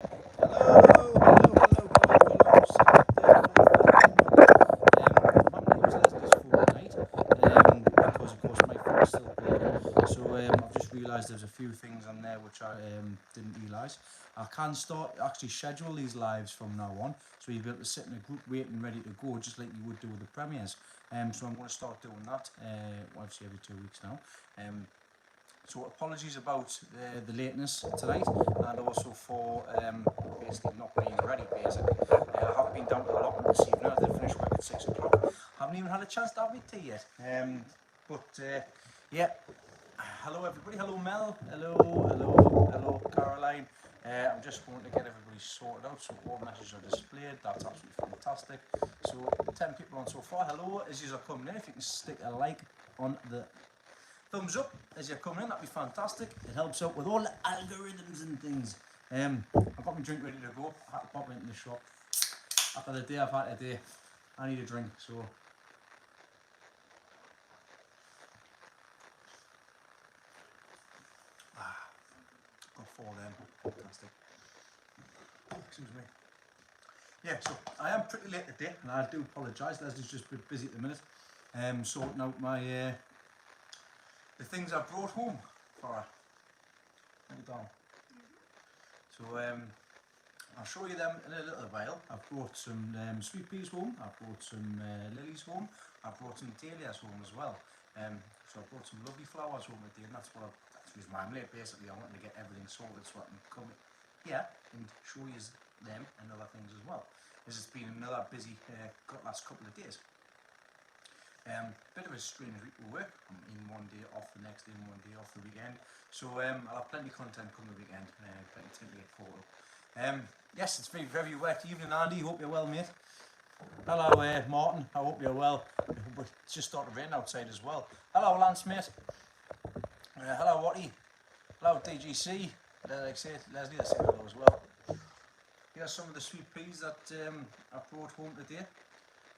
Hello, hello. Because of course my phone is still playing. So I've just realised there's a few things on there which I didn't realise. I can start actually schedule these lives from now on, so you'll be able to sit in a group waiting ready to go, just like you would do with the premieres. So I'm going to start doing that, obviously every 2 weeks now. So apologies about the lateness tonight, and also for basically not being ready. Basically, I have been down to the allotment this evening. I did finish work at 6 o'clock. Haven't even had a chance to have my tea yet. But yeah. Hello everybody. Hello Mel. Hello Caroline. I'm just going to get everybody sorted out, so all messages are displayed. That's absolutely fantastic. So 10 people on so far. Hello, as you are coming in, if you can stick a like on the thumbs up as you're coming in, that'd be fantastic. It helps out with all the algorithms and things. I've got my drink ready to go. I had to pop into the shop. After the day I've had today, I need a drink, so. Got four of them. Fantastic. Excuse me. Yeah, so I am pretty late today, and I do apologise. Leslie's just been busy at the minute. Sorting out my the things I brought home for her. Hold on. So I'll show you them in a little while. I've brought some sweet peas home, I've brought some lilies home, I've brought some dahlias home as well. So I've brought some lovely flowers home today, and that's why I'm late basically. I wanted to get everything sorted so I can come here and show you them and other things as well. This has been another busy last couple of days. Bit of a strange week of work. I'm in one day off, the next day, and one day off the weekend. So I'll have plenty of content coming the weekend, plenty to look forward to. Yes, it's been very wet evening, Andy. Hope you're well, mate. Hello, Martin. I hope you're well. It's just started to rain outside as well. Hello, Lance, mate. Hello, Watty. Hello, DGC. Like I said, Leslie, I said hello as well. Here's some of the sweet peas that I brought home today.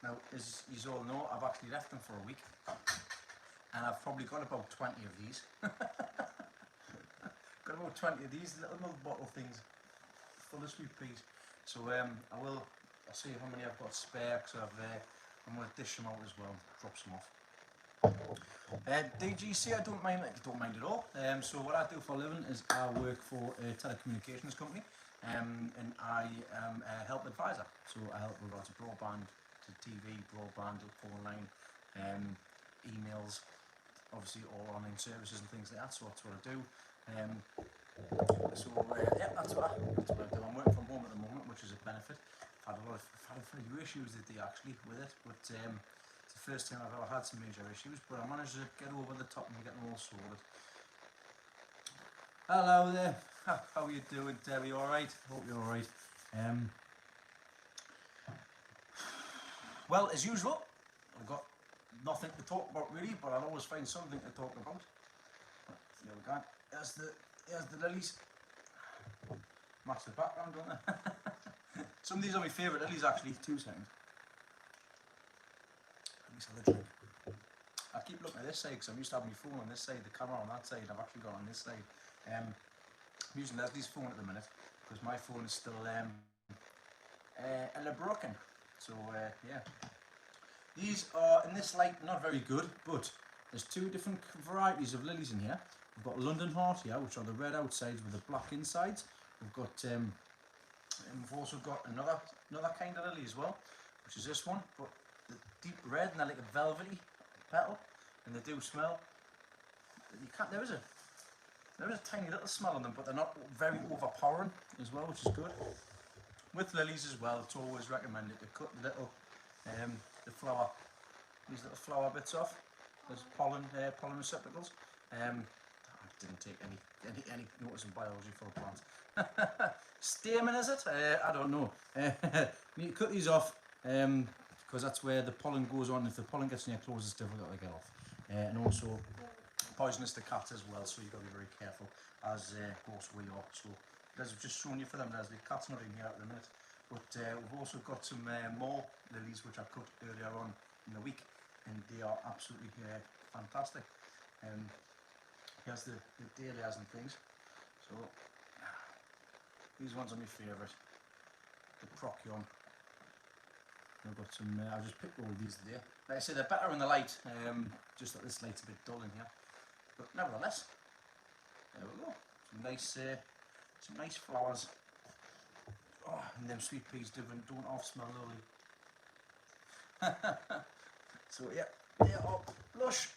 Now, as you all know, I've actually left them for a week, and I've probably got about 20 of these. Got about 20 of these little bottle things full of sweet peas. So I'll see how many I've got spare, because I'm going to dish them out as well, drop some off. DGC, I don't mind at all. So what I do for a living is I work for a telecommunications company, and I am a health advisor. So I help with lots of broadband to TV, broadband, phone line, emails, obviously all online services and things like that. So that's what I do. Yeah, that's what I do. I'm working from home at the moment, which is a benefit. I've had a few issues today actually with it, but it's the first time I've ever had some major issues, but I managed to get over the top and get them all sorted. Hello there. How are you doing, Debbie? All right? Hope you're all right. Well, as usual, I've got nothing to talk about really, but I'll always find something to talk about. There we go. Here's the lilies. Match the background, don't they? Some of these are my favourite lilies actually. 2 seconds. Let me have a drink. I keep looking at this side because I'm used to having my phone on this side, the camera on that side. I've actually got on this side. I'm using Leslie's phone at the minute because my phone is still a little broken. So yeah. These are, in this light, not very good, but there's 2 different varieties of lilies in here. We've got London Heart here, which are the red outsides with the black insides. We've also got another kind of lily as well, which is this one, but the deep red, and they're like a velvety petal, and they do smell. There is a tiny little smell on them, but they're not very overpowering as well, which is good. With lilies as well, it's always recommended to cut the little these little flower bits off. There's pollen receptacles. I didn't take any notice in biology for the plants. Stamen, is it? I don't know. You need to cut these off because that's where the pollen goes on. If the pollen gets in your clothes, it's difficult to get off. And also poisonous to cats as well, so you've got to be very careful as goes where you are. So I've just shown you for them. There's the cat's not in here at the minute. But we've also got some more lilies which I cut earlier on in the week, and they are absolutely fantastic. Here's the dahlias and things. So These ones are my favourite. The Procyon. I've got some, I've just picked all these today. Like I say, they're better in the light, just that this light's a bit dull in here. But nevertheless, there we go. Some nice flowers. Oh, and them sweet peas don't half smell lovely. So yeah, oh, lush.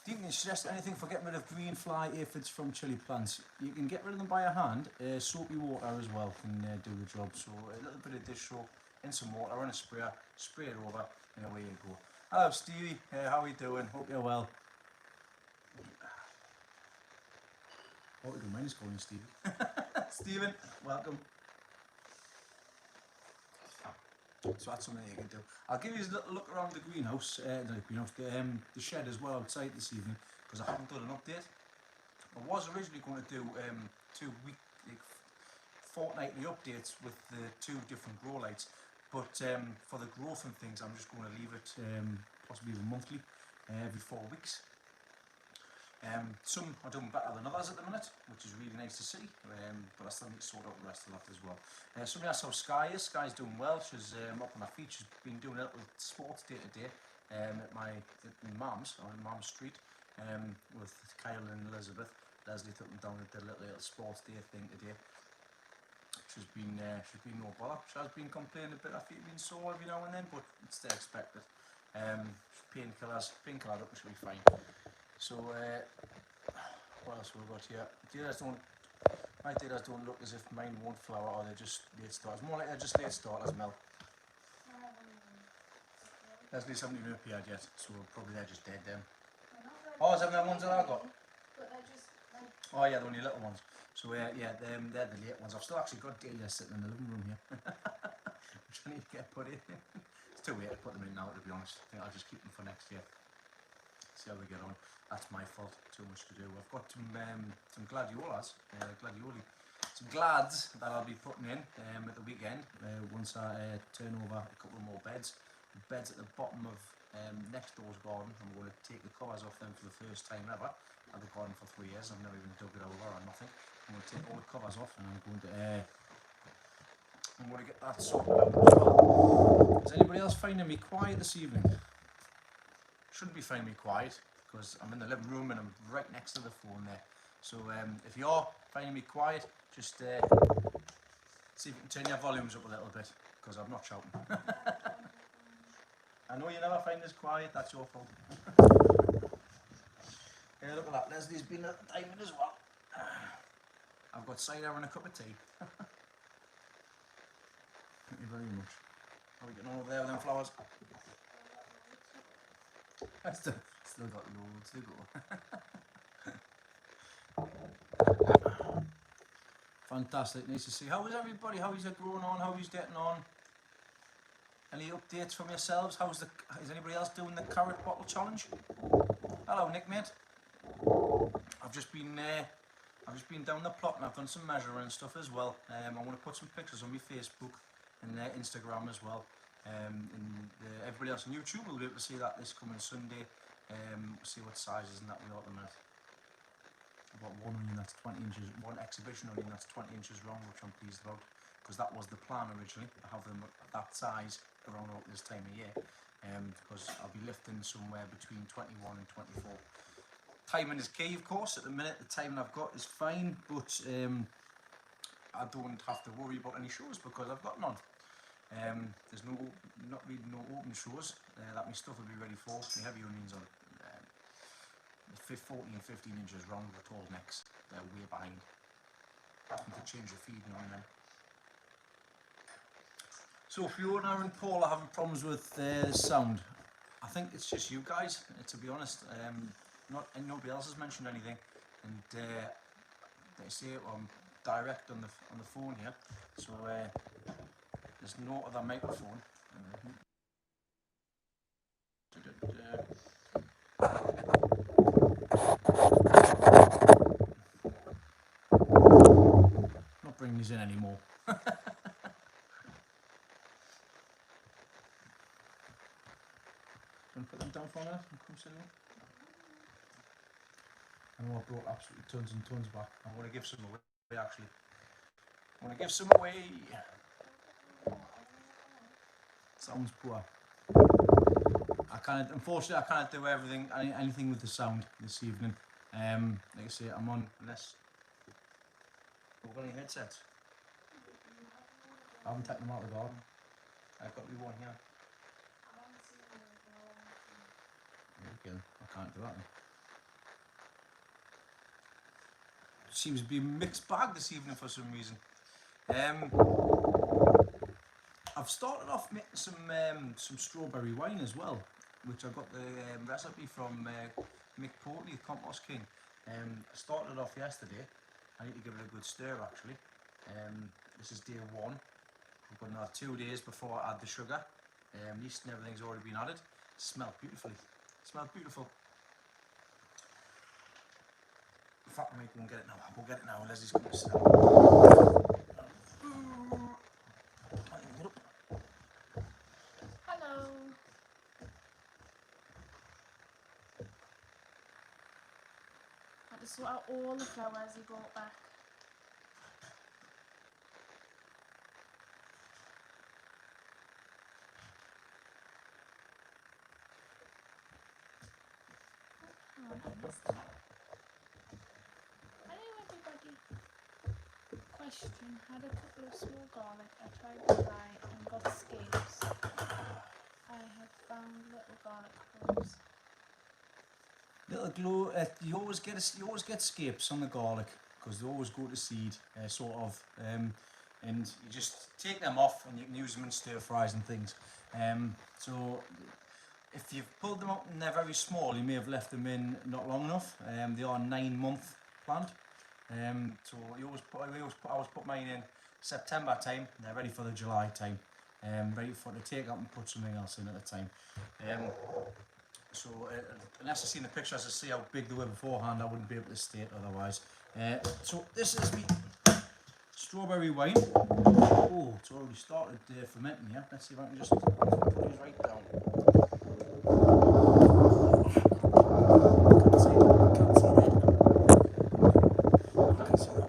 Do you suggest anything for getting rid of green fly aphids from chili plants? You can get rid of them by your hand. Soapy water as well can do the job. So a little bit of dish soap in some water and a sprayer, spray it over, and away you go. Hello Stevie, how are you doing? Hope you're well. Oh, I don't mind us calling you Stevie. Stephen, welcome. So that's something you can do. I'll give you a little look around the greenhouse, the shed as well outside this evening, because I haven't done an update. I was originally going to do fortnightly updates with the 2 different grow lights, but for the growth and things, I'm just going to leave it possibly even monthly, every 4 weeks. Some are doing better than others at the minute, which is really nice to see, but I still need to sort out the rest of that as well. Somebody asked how Sky is. Sky's doing well. She's up on her feet. She's been doing a little sports day today at my mum's, on Mum's Street, with Kyle and Elizabeth. Leslie took them down and did a little sports day thing today. She's been no bother. She has been complaining a bit of feet being sore every now and then, but it's to expected. Painkillers up, she'll be fine. So, what else have we got here? My data's don't look as if mine won't flower, or they're just late starters. More like they're just late starters, Mel. Leslie's haven't even appeared yet, so probably they're just dead then. Oh, is that the ones that I got? Oh yeah, they're only little ones. So yeah, they're the late ones. I've still actually got dahlias sitting in the living room here, which I need to get put in. It's too late to put them in now, to be honest. I think I'll just keep them for next year. See how they get on. That's my fault, too much to do. I've got some gladiolas, some glads that I'll be putting in at the weekend once I turn over a couple more beds. The beds at the bottom of next door's garden, I'm going to take the covers off them for the first time ever. I've had the garden for 3 years, I've never even dug it over or nothing. I'm going to take all the covers off and I'm going to get that sorted out as well. Is anybody else finding me quiet this evening? Shouldn't be finding me quiet because I'm in the living room and I'm right next to the phone there. So if you're finding me quiet, just see if you can turn your volumes up a little bit because I'm not shouting. I know you never find us quiet, that's your fault. Yeah, look at that, Leslie's been at the diamond as well. I've got cider and a cup of tea. Thank you very much. How are we getting on over there with them flowers? I still got loads to go. Fantastic, nice to see. How is everybody? How is it going on? How is getting on? Any updates from yourselves? Is anybody else doing the carrot bottle challenge? Hello, Nick, mate. I've just been down the plot and I've done some measuring and stuff as well. I'm going to put some pictures on my Facebook and Instagram as well. And everybody else on YouTube will be able to see that this coming Sunday. See what sizes and that we ought to make. I've got one onion that's 20 inches, one exhibition onion that's 20 inches long, which I'm pleased about, because that was the plan originally, to have them at that size around about this time of year, because I'll be lifting somewhere between 21 and 24. Timing is key, of course. At the minute, the timing I've got is fine, but I don't have to worry about any shows because I've got none. There's not really no open shows that my stuff will be ready for. My heavy onions are 14 and 15 inches round with tall necks. They're way behind. I need to change the feeding on them. So Fiona and Paul are having problems with the sound. I think it's just you guys, to be honest. Nobody else has mentioned anything, and they say I'm direct on the phone here, so there's no other microphone. Not bringing these in anymore. Put them down for a minute and come sit in. I know I brought absolutely tons and tons back. I'm going to give some away actually. I'm going to give some away. Sounds poor. Unfortunately I can't do anything with the sound this evening. Like I say, I'm on, unless we've got any headsets. I haven't taken them out of the garden. I've got me one here. Okay, I can't do that then. Seems to be a mixed bag this evening for some reason. I've started off making some strawberry wine as well, which I got the recipe from Mick Portley, the Compost King. I started off yesterday. I need to give it a good stir actually. This is day 1. We've got another 2 days before I add the sugar. Yeast and everything's already been added. Smelled beautifully. Smelled beautiful. In fact, I might go and get it now. I'll go get it now unless he's going to sit down. Hello. I had to sort out all the flowers he brought back. Oh, I missed it. Hello everybody. Question, had a couple of small garlic. I tried to dry and got scapes. I have found little garlic cloves. Little glow. You always get scapes on the garlic because they always go to seed, sort of. And you just take them off and you can use them in stir fries and things. So if you've pulled them up and they're very small, you may have left them in not long enough. They are 9-month plant. So I always put mine in September time. And they're ready for the July time. Ready to take up and put something else in at the time. So unless I've seen the pictures to see how big they were beforehand, I wouldn't be able to state otherwise. So this is the strawberry wine. Oh, it's already started fermenting here. Let's see if I can just put these right down. Can't see that.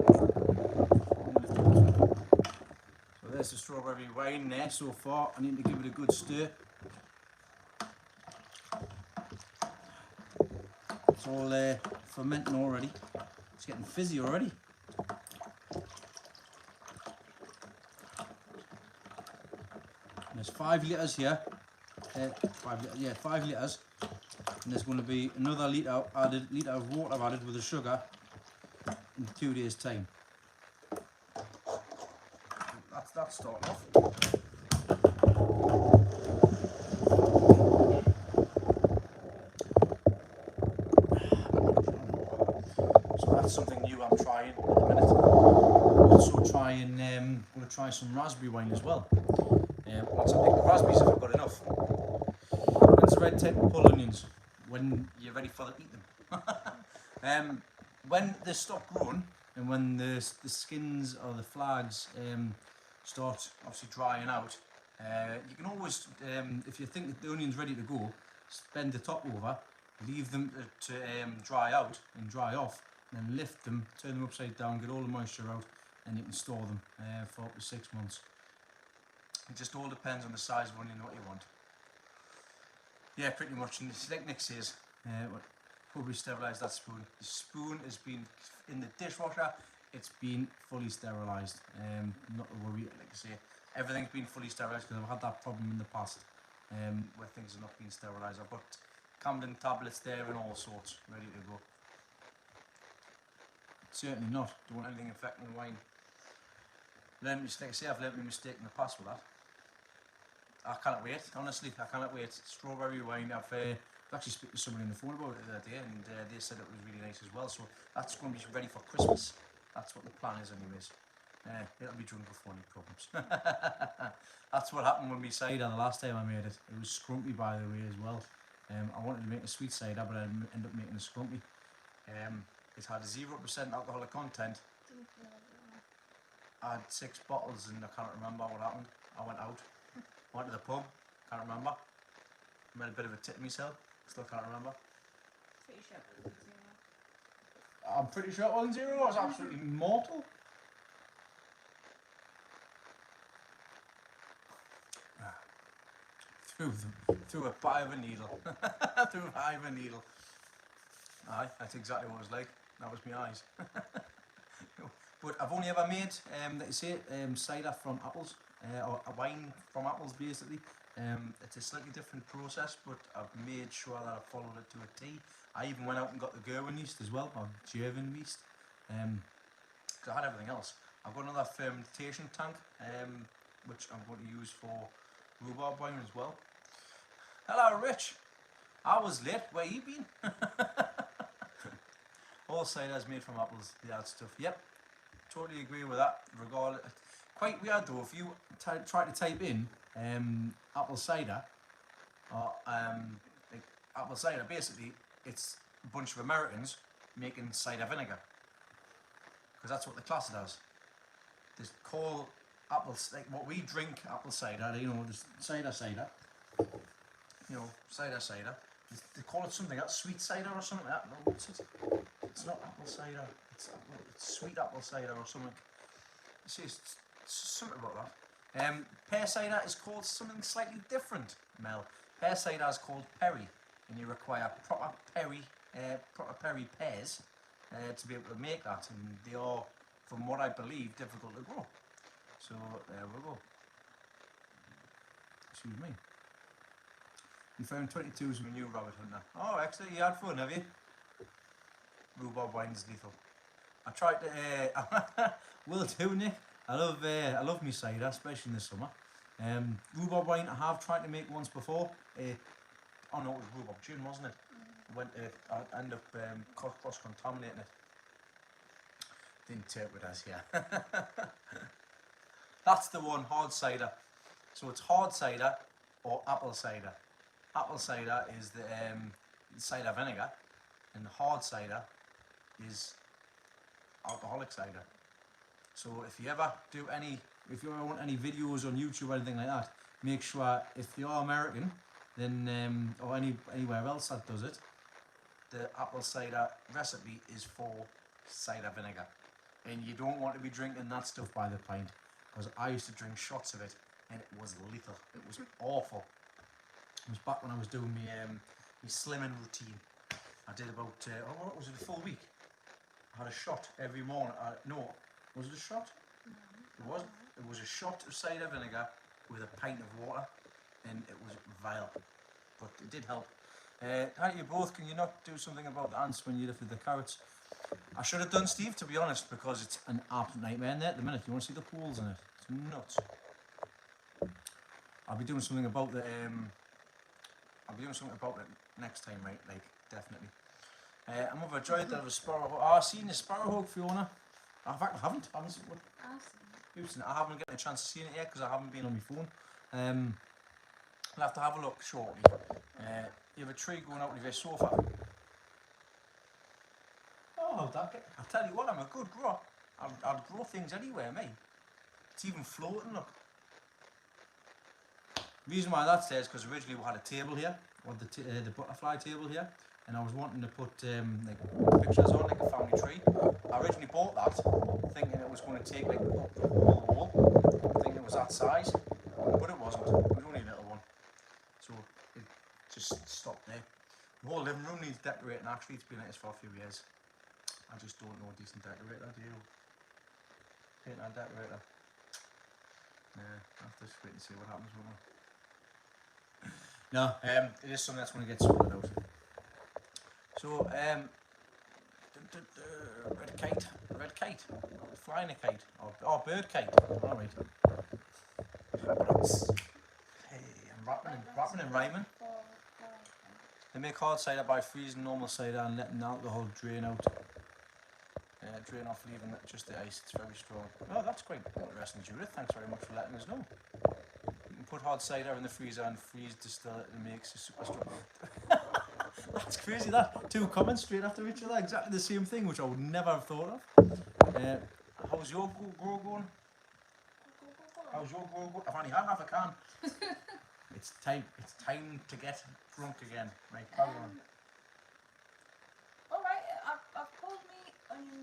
So there's the strawberry wine there so far. I need to give it a good stir. It's all fermenting already. It's getting fizzy already. And there's 5 litres here. 5 litres. And there's going to be another litre of water added with the sugar in 2 days' time. That's starting off. Something new I'm trying at the minute. Also going to try some raspberry wine as well. Once I pick the raspberries if I've got enough. When's the right time to pull onions? When you're ready for to eat them. When they stop growing and when the skins or the flags start obviously drying out, you can always, if you think that the onion's ready to go, bend the top over, leave them to dry out and dry off. Then lift them, turn them upside down, get all the moisture out, and you can store them for up to 6 months. It just all depends on the size of onion what you want. Yeah, pretty much. And it's like Nick says, probably sterilise that spoon. The spoon has been in the dishwasher. It's been fully sterilised. Not to worry, like I say, everything's been fully sterilised because I've had that problem in the past where things have not been sterilised. I've got Camden tablets there and all sorts ready to go. Certainly not. Don't want anything affecting the wine. Like I say, I've learned my mistake in the past with that. I cannot wait, honestly, I cannot wait. Strawberry wine, I've actually spoken to someone on the phone about it the other day and they said it was really nice as well. So that's going to be ready for Christmas. That's what the plan is anyways. It'll be drunk before any problems. That's what happened with me cider the last time I made it. It was scrumpy by the way as well. I wanted to make a sweet cider but I ended up making a scrumpy. It had 0% alcoholic content. I had 6 bottles and I can't remember what happened. I went out, went to the pub, can't remember. Made a bit of a tit myself, still can't remember. Pretty sure it was I'm pretty sure it wasn't zero. It was absolutely mortal. Through a bite of a needle. Through a eye of a needle. Aye, that's exactly what it was like. That was my eyes. But I've only ever made, like you say, cider from apples, or a wine from apples basically. It's a slightly different process, but I've made sure that I followed it to a T. I even went out and got the Gerwin yeast as well, or Gerwin yeast, because I had everything else. I've got another fermentation tank, which I'm going to use for rhubarb wine as well. Hello, Rich. I was late. Where you been? All cider is made from apples. The hard stuff. Yep, totally agree with that. Regardless, quite weird though. If you try to type in apple cider, or like apple cider, basically it's a bunch of Americans making cider vinegar, because that's what the class does. They call apples, like what we drink, apple cider. You know, just cider. You know, cider. They call it something else, sweet cider or something like that. No, what's it? It's not apple cider. It's sweet apple cider or something. It's something about that. Pear cider is called something slightly different, Mel. Pear cider is called perry, and you require proper perry pears to be able to make that, and they are, from what I believe, difficult to grow. So there we go. Excuse me. You found 22s with a new rabbit hunter. Oh, excellent, you had fun, have you? Rhubarb wine is lethal. I tried to, will do, Nick. I love me cider, especially in the summer. Rhubarb wine I have tried to make once before. Oh no, it was rhubarb gin, wasn't it? I ended up cross-contaminating it. Didn't interpret as here. That's the one, hard cider. So it's hard cider or apple cider. Apple cider is the cider vinegar, and the hard cider is alcoholic cider. So if you ever want any videos on YouTube or anything like that, make sure if you are American, then or anywhere else that does it, the apple cider recipe is for cider vinegar, and you don't want to be drinking that stuff by the pint, because I used to drink shots of it and it was lethal. It was awful. It was back when I was doing my slimming routine. I did about what was it, a full week. I had a shot every morning. No, was it a shot? It wasn't. It was a shot of cider vinegar with a pint of water, and it was vile, but it did help. How you both? Can you not do something about the ants when you lifted the carrots? I should have done, Steve, to be honest, because it's an absolute nightmare in there at the minute. You want to see the holes in it? It's nuts. I'll be doing something about the next time, right? Like, definitely. I'm overjoyed that I have a sparrowhawk. Oh, I've seen the sparrowhawk, Fiona. In fact, I haven't. I haven't gotten a chance to see it yet because I haven't been on my phone. I'll have to have a look shortly. You have a tree going out of your sofa. Oh, I tell you what, I'm a good grower. I'll grow things anywhere, mate. It's even floating, look. The reason why that's there is because originally we had a table here, or the butterfly table here, and I was wanting to put like pictures on, like a family tree. I originally bought that, thinking it was going to take like up the whole wall, thinking it was that size, but it wasn't. It was only a little one, so it just stopped there. The whole living room needs decorating. Actually, it's been like this for a few years. I just don't know a decent decorator, do you? Paint and decorator. Yeah, I'll have to just wait and see what happens with it. No, it is something that's going to get sorted out. So, red kite, flying a kite, or bird kite. All right. Hey, I'm rapping and rhyming. They make hard cider by freezing normal cider and letting the alcohol drain out. Drain off, leaving just the ice. It's very strong. Oh, that's quite interesting, Judith. Thanks very much for letting us know. You can put hard cider in the freezer and freeze distill it and makes it super strong. That's crazy, that. Two comments straight after each other, exactly the same thing, which I would never have thought of. How's your grow going? How's your grow going? I've only had half a can. It's time to get drunk again. Right, carry on. Alright, I've pulled me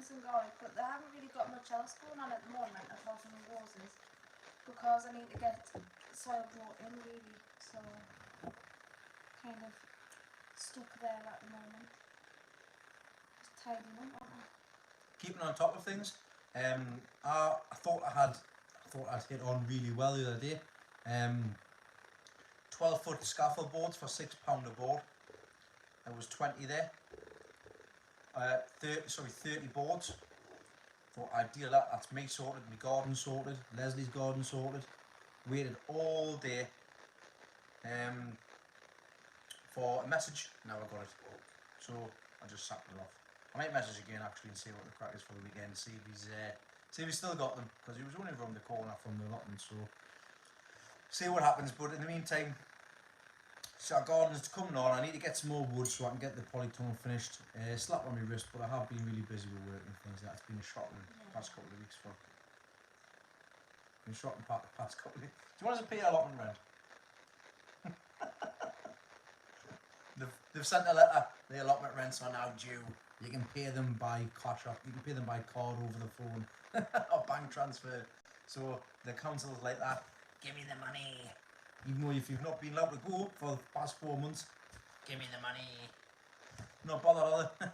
beans and garlic, but they haven't really got much else going on at the moment apart from the roses, because I need to get soil brought in really, so kind of stuck there at the moment. Just tidying up, aren't I? Keeping on top of things. I thought I'd hit on really well the other day. 12-foot scaffold boards for £6 a board. There was 20 there. 30 boards. Thought I'd deal that. That's me sorted, my garden sorted, Leslie's garden sorted. Waited all day for a message. Never got it. So I just sacked it off. I might message again actually and see what the crack is for the weekend. See if he's still got them, because he was only around the corner from the allotment. So see what happens. But in the meantime, so our garden's coming on. I need to get some more wood so I can get the polytunnel finished. Slap on my wrist, but I have been really busy with work and things. That's been a shock in the past couple of weeks. Been shot in the past couple of weeks. Do you want us to pay allotment rent? They've sent a letter. The allotment rents are now due. You can pay them by cash up. You can pay them by card over the phone or bank transfer. So the council's like that. Give me the money. Even though if you've not been allowed to go for the past 4 months, give me the money. Not bothered, are they?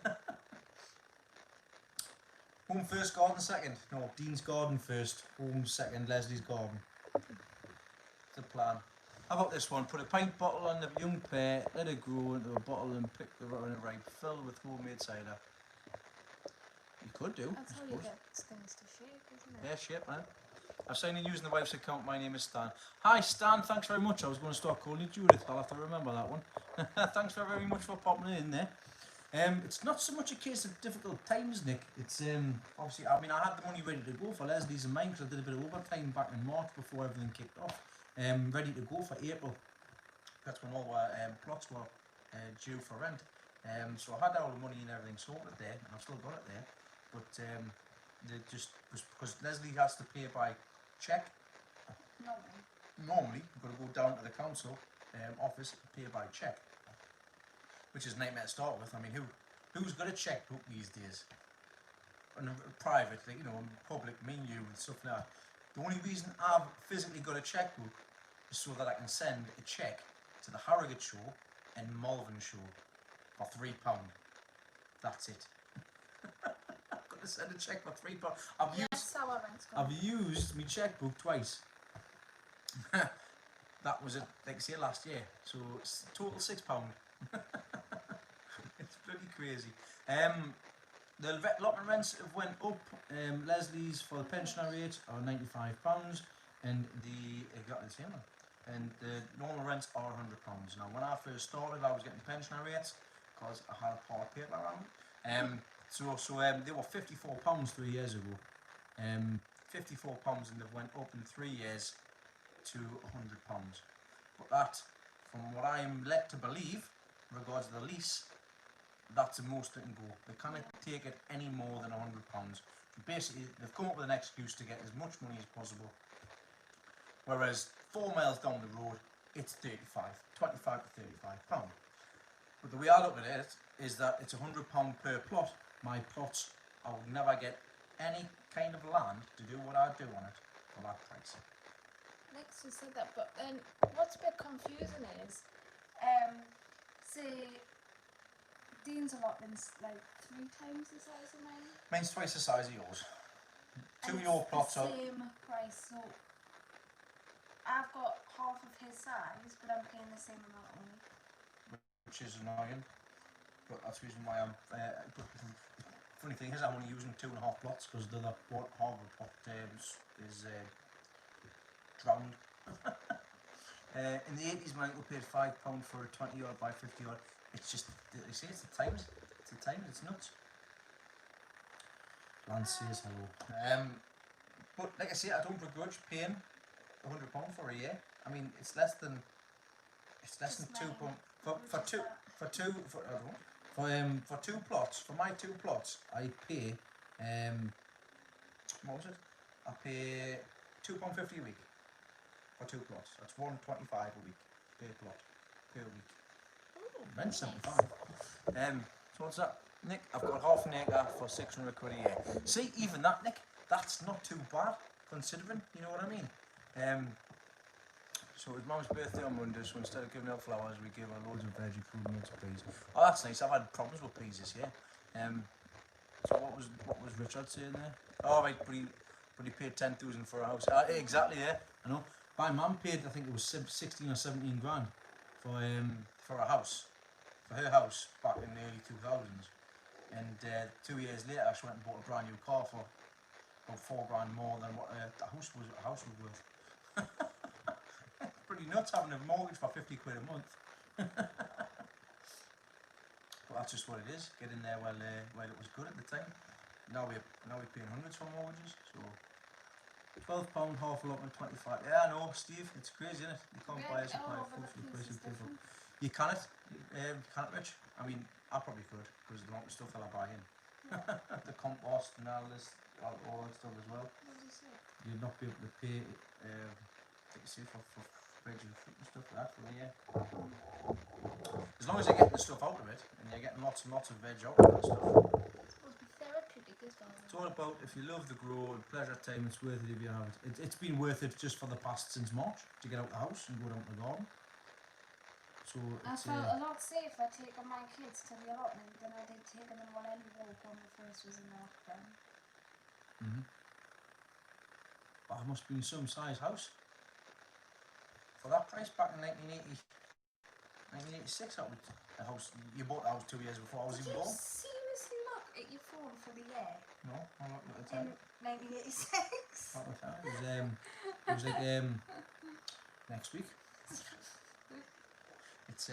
Home first, garden second. No, Dean's garden first. Home second, Leslie's garden. That's the plan. How about this one? Put a pint bottle on the young pear, let it grow into a bottle and pick the rotten ripe. Fill with homemade cider. You could do. That's how you get things to shape, isn't it? Yeah, shape, man. I've signed in using the wife's account. My name is Stan. Hi, Stan. Thanks very much. I was going to start calling you Judith. I'll have to remember that one. Thanks very much for popping in there. It's not so much a case of difficult times, Nick. It's obviously, I mean, I had the money ready to go for Leslie's and mine because I did a bit of overtime back in March before everything kicked off. Ready to go for April. That's when all our plots were due for rent. So I had all the money and everything sorted there, and I've still got it there. But they just because Leslie has to pay by cheque. Normally, you've got to go down to the council office and pay by cheque, which is a nightmare to start with. I mean, who's got a chequebook these days? And private, like, you know, in public, me and you and stuff like that. The only reason I've physically got a chequebook is so that I can send a cheque to the Harrogate show and Malvern show for £3. That's it. I've got to send a cheque for £3. I've used my chequebook twice. That was it, like I say, last year. So it's total £6. It's bloody crazy. The allotment rents have went up. Leslie's for the pensioner rate are £95, and exactly the same one. And the normal rents are £100. Now, when I first started, I was getting pensioner rates because I had a part paper around. So they were £54 3 years ago. £54, and they've went up in 3 years to £100. But that, from what I'm led to believe, in regards to the lease, that's the most they can go. They can't take it any more than £100. Basically, they've come up with an excuse to get as much money as possible. Whereas 4 miles down the road, it's 25 to £35. But the way I look at it is that it's £100 per plot. My plots, I would never get any kind of land to do what I do on it for that price. Next you said that, but then what's a bit confusing is, say Dean's allotment's like 3 times the size of mine. Mine's twice the size of yours. And Two of your plots are... same price, so I've got half of his size, but I'm paying the same amount only. Which is annoying, but that's the reason why I'm... funny thing is, I'm only using 2.5 plots because the other half of the plot is drowned. In the 80s, my uncle paid £5 for a 20 yard by 50 yard. It's just, you see, it's the times. It's the times, it's nuts. Lance says hello. But like I say, I don't begrudge paying £100 for a year. I mean, it's less than £2 for 2 plots. For my 2 plots, I pay what was it? I pay £2.50 a week for 2 plots. That's £1.25 a week per plot per week. Rent 75. So what's that? Nick, I've got half an acre for 600 quid a year. See, even that, Nick, that's not too bad considering, you know what I mean? So it was Mum's birthday on Monday, so instead of giving her flowers, we gave her loads of veggie food and loads of peas. Oh, that's nice. I've had problems with peas this year. So what was Richard saying there? Oh, right, but he paid 10,000 for a house. Exactly, yeah. I know. My mum paid, I think it was 16 or 17 grand for a house, for her house back in the early 2000s. And 2 years later, she went and bought a brand new car for about 4 grand more than what a house was worth. Pretty nuts having a mortgage for 50 quid a month. But that's just what it is. Get in there while it was good at the time. Now we're paying hundreds for mortgages. So £12 half allotment, 25. Yeah, I know, Steve. It's crazy, isn't it? You can't buy a supply of food for the price of people. You can't. Rich. I mean, I probably could because the amount of stuff that I buy in, the compost and all that stuff as well. What did you say? You'd not be able to pay. For veg and fruit and stuff like that for the year. As long as you're getting the stuff out of it and you're getting lots and lots of veg out of that stuff. It's supposed to be therapeutic as well. It's all about if you love the grow and pleasure time, it's worth it if you have it. It's been worth it just for the past since March to get out the house and go down to the garden. So I felt a lot safer taking my kids to the allotment than I did taking them on any walk when the first was in the lockdown. But it must have been some size house. For that price back in 1986, that was a house. You bought the house 2 years before I was even born. Did you seriously look at your phone for the year? No, I'm not at the time. In 1986? Not at the time. It was like next week. It's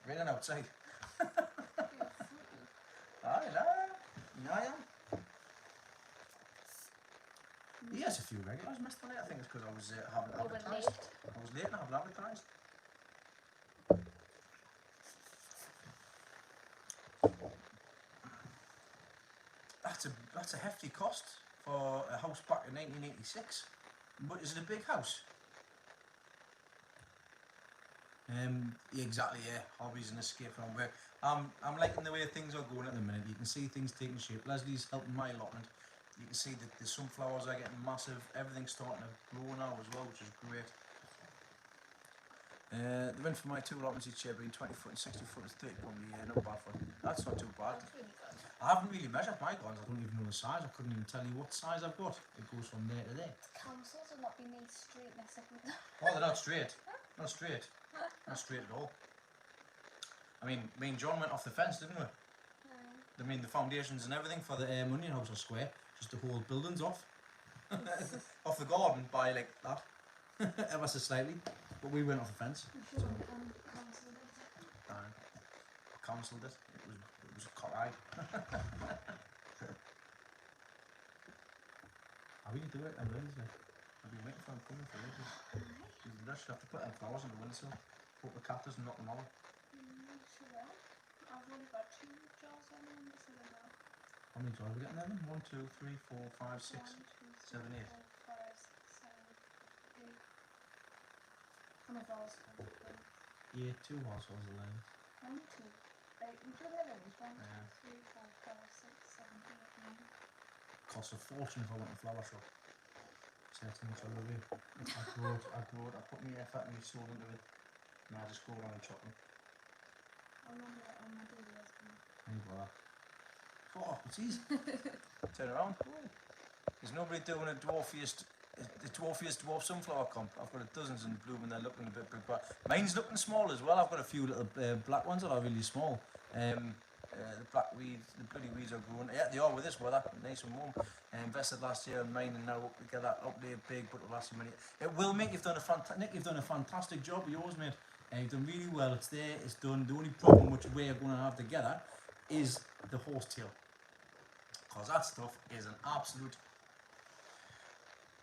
raining outside. I am. He has a few regulars, Mr. Late. I think it's because I was having advertised. I was late and I haven't advertised. That's a hefty cost for a house back in 1986. But is it a big house? Exactly, yeah. Hobbies and escape from work. I'm liking the way things are going at the minute. You can see things taking shape. Leslie's helping my allotment. You can see that the sunflowers are getting massive. Everything's starting to grow now as well, which is great. The rent for my 2 allotments each year being 20 foot and 60 foot is 30 pound a year. Not bad for it. That's not too bad. That's really good. I haven't really measured my gardens. I don't even know the size. I couldn't even tell you what size I've got. It goes from there to there. Councils will not be made straight next up with them. Oh, they're not straight. Not straight. Not straight at all. I mean, me and John went off the fence, didn't we? I mean, the foundations and everything for the onion house are square. Just to hold buildings off. Off the garden by like that. Ever so slightly. But we went off the fence. So, Council did. It was a cockeye. How will you do it? I'm ready. I've been waiting for him coming for ages. I should have to put them flowers on the windowsill. Hope the cactus and knock them over. Sure. I've only got 2 jars on the windowsill now. How many jars are we getting there then? 1, 2, 3, 4, 5, 6, 7, 8. 4, 5, 6, 7, 8. How many flowers? Yeah, 2 households are there. Only 2. Right, include everything. 1, Yeah. 2, 3, 4, 5, 6, 7, 8, 9. Costs a fortune if I went to a flower shop. Say too much over here. I put my effort and my soul into it. And I just go around and chop them. I remember that on my daily husband. Think about that. Oh, it's easy. Turn around. There's nobody doing a dwarfiest dwarf sunflower comp. I've got dozens in bloom and they're looking a bit big, but mine's looking small as well. I've got a few little black ones that are really small. The black weeds, the bloody weeds are growing. Yeah, they are with this weather, nice and warm. Invested last year in mine and now we get that up there big, but it'll last a minute. It will make. Nick, you've done a fantastic job of yours, mate. You've done really well. It's there, it's done. The only problem which we're going to have together is the horsetail, because that stuff is an absolute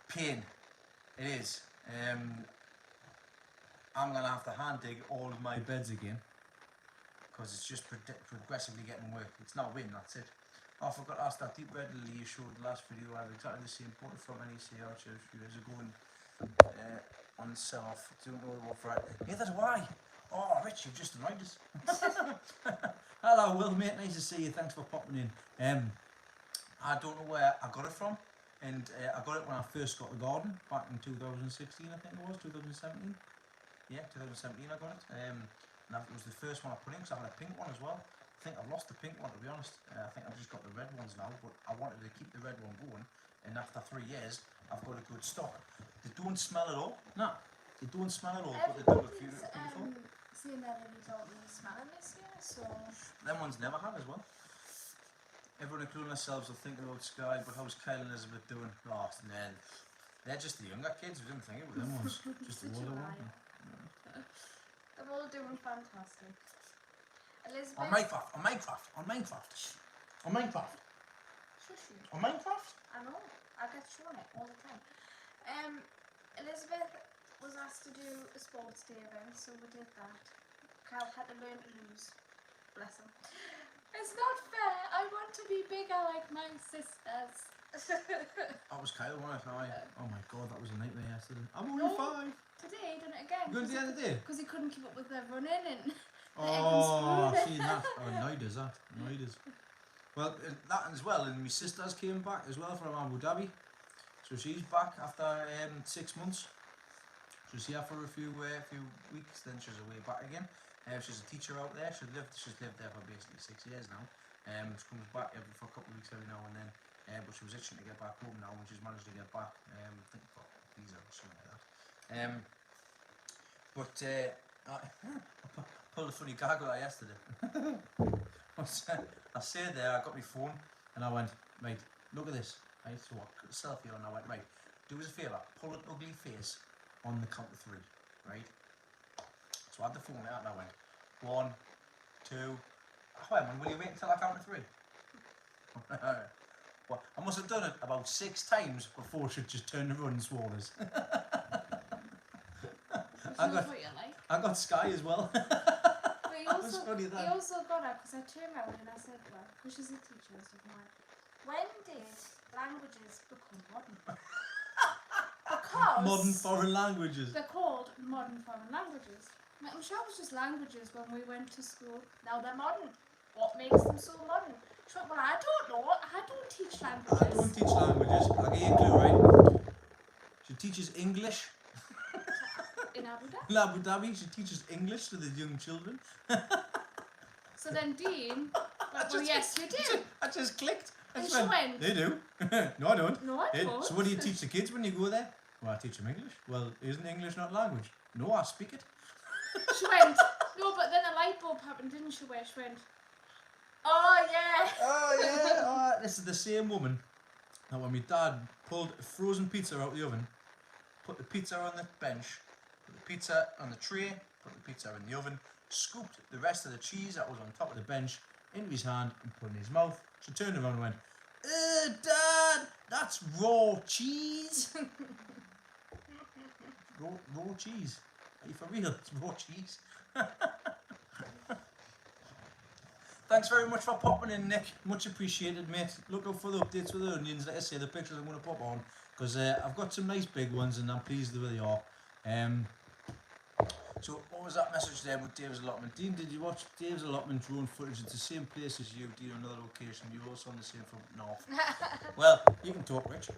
pain. It is. I'm going to have to hand dig all of my beds again, because it's just progressively getting worse. It's not win, that's it. Oh, I forgot to ask that deep red lily you showed the last video. I have exactly the same portrait from NEC out a few years ago and on sell off. Don't know what for it. Neither do I. Oh, Rich, you've just annoyed us. Hello, Will, mate. Nice to see you. Thanks for popping in. I don't know where I got it from, and I got it when I first got the garden back in 2016, I think it was, 2017. Yeah, 2017 I got it. And it was the first one I put in because I had a pink one as well. I think I've lost the pink one, to be honest. I think I've just got the red ones now, but I wanted to keep the red one going, and after 3 years, I've got a good stock. They don't smell at all. No, they don't smell at all, but they do look beautiful. Seeing that they don't really smell it this year, so... Them ones never have as well. Everyone including themselves are thinking about Sky, but how's Kyle and Elizabeth doing? Oh, man. They're just the younger kids, we didn't think it was them ones. Just the older ones. They're all doing fantastic. Elizabeth... On Minecraft. Shush you. On Minecraft? I know. I get shown it all the time. Elizabeth was asked to do a sports day event, so we did that. Kyle had to learn to lose. Bless him. It's not fair. I want to be bigger like my sisters. That was Kyle, wasn't it? Oh my god, that was a nightmare yesterday. I'm only No. 5. Today he done it again. You going to the end of the day? Because he couldn't keep up with their running and... Oh, see that. Oh, annoyed us that. Annoyed us. Well, that as well, and my sisters came back as well from Abu Dhabi. So she's back after 6 months. She's here for a few weeks, then she's away back again. She's a teacher out there. She's lived there for basically 6 years now. She comes back for a couple of weeks every now and then. But she was itching to get back home now, and she's managed to get back. I think for a visa or something like that. I pulled a funny gag with her yesterday. I said there, I got my phone, and I went, right, look at this. Right, so I put a selfie on, and I went, right, do us a favour, pull an ugly face on the count of 3, right? So I had the phone out, and I went, 1, 2, hold on, will you wait until I count to 3? Well, I must have done it about 6 times before she just turned around and swore us. I got Sky as well. But he also got her because I turned around and I said, well, because she's a teacher and stuff, I'm like, when did languages become modern? Because modern foreign languages. They're called modern foreign languages. I'm sure it was just languages when we went to school. Now they're modern. What makes them so modern? She went, well, I don't know. I don't teach languages. I don't teach languages. I'll give you a clue, right? She teaches English. In Abu Dhabi? In Abu Dhabi, she teaches English to the young children. So then Dean went, well, yes, you do. I just clicked. And she went, they do. No, I don't. no, I don't. So what do you teach the kids when you go there? Well, I teach them English. Well, isn't English not language? No, I speak it. She went, no, but then a light bulb happened, didn't she, where she went, oh, yeah. Oh, yeah. Oh, this is the same woman that when my dad pulled a frozen pizza out of the oven, put the pizza on the bench, put the pizza on the tray, put the pizza in the oven, scooped the rest of the cheese that was on top of the bench into his hand and put it in his mouth. She turned around and went, Dad, that's raw cheese. raw cheese. Are you for real? It's raw cheese. Thanks very much for popping in, Nick. Much appreciated, mate. Look out for the updates with the onions. Like I say, the pictures I'm going to pop on because I've got some nice big ones and I'm pleased with they are. So what was that message there with Dave's allotment? Dean, did you watch Dave's allotment drone footage? It's the same place as you, Dean, another location. You're also on the same front north. Well, you can talk, Rich.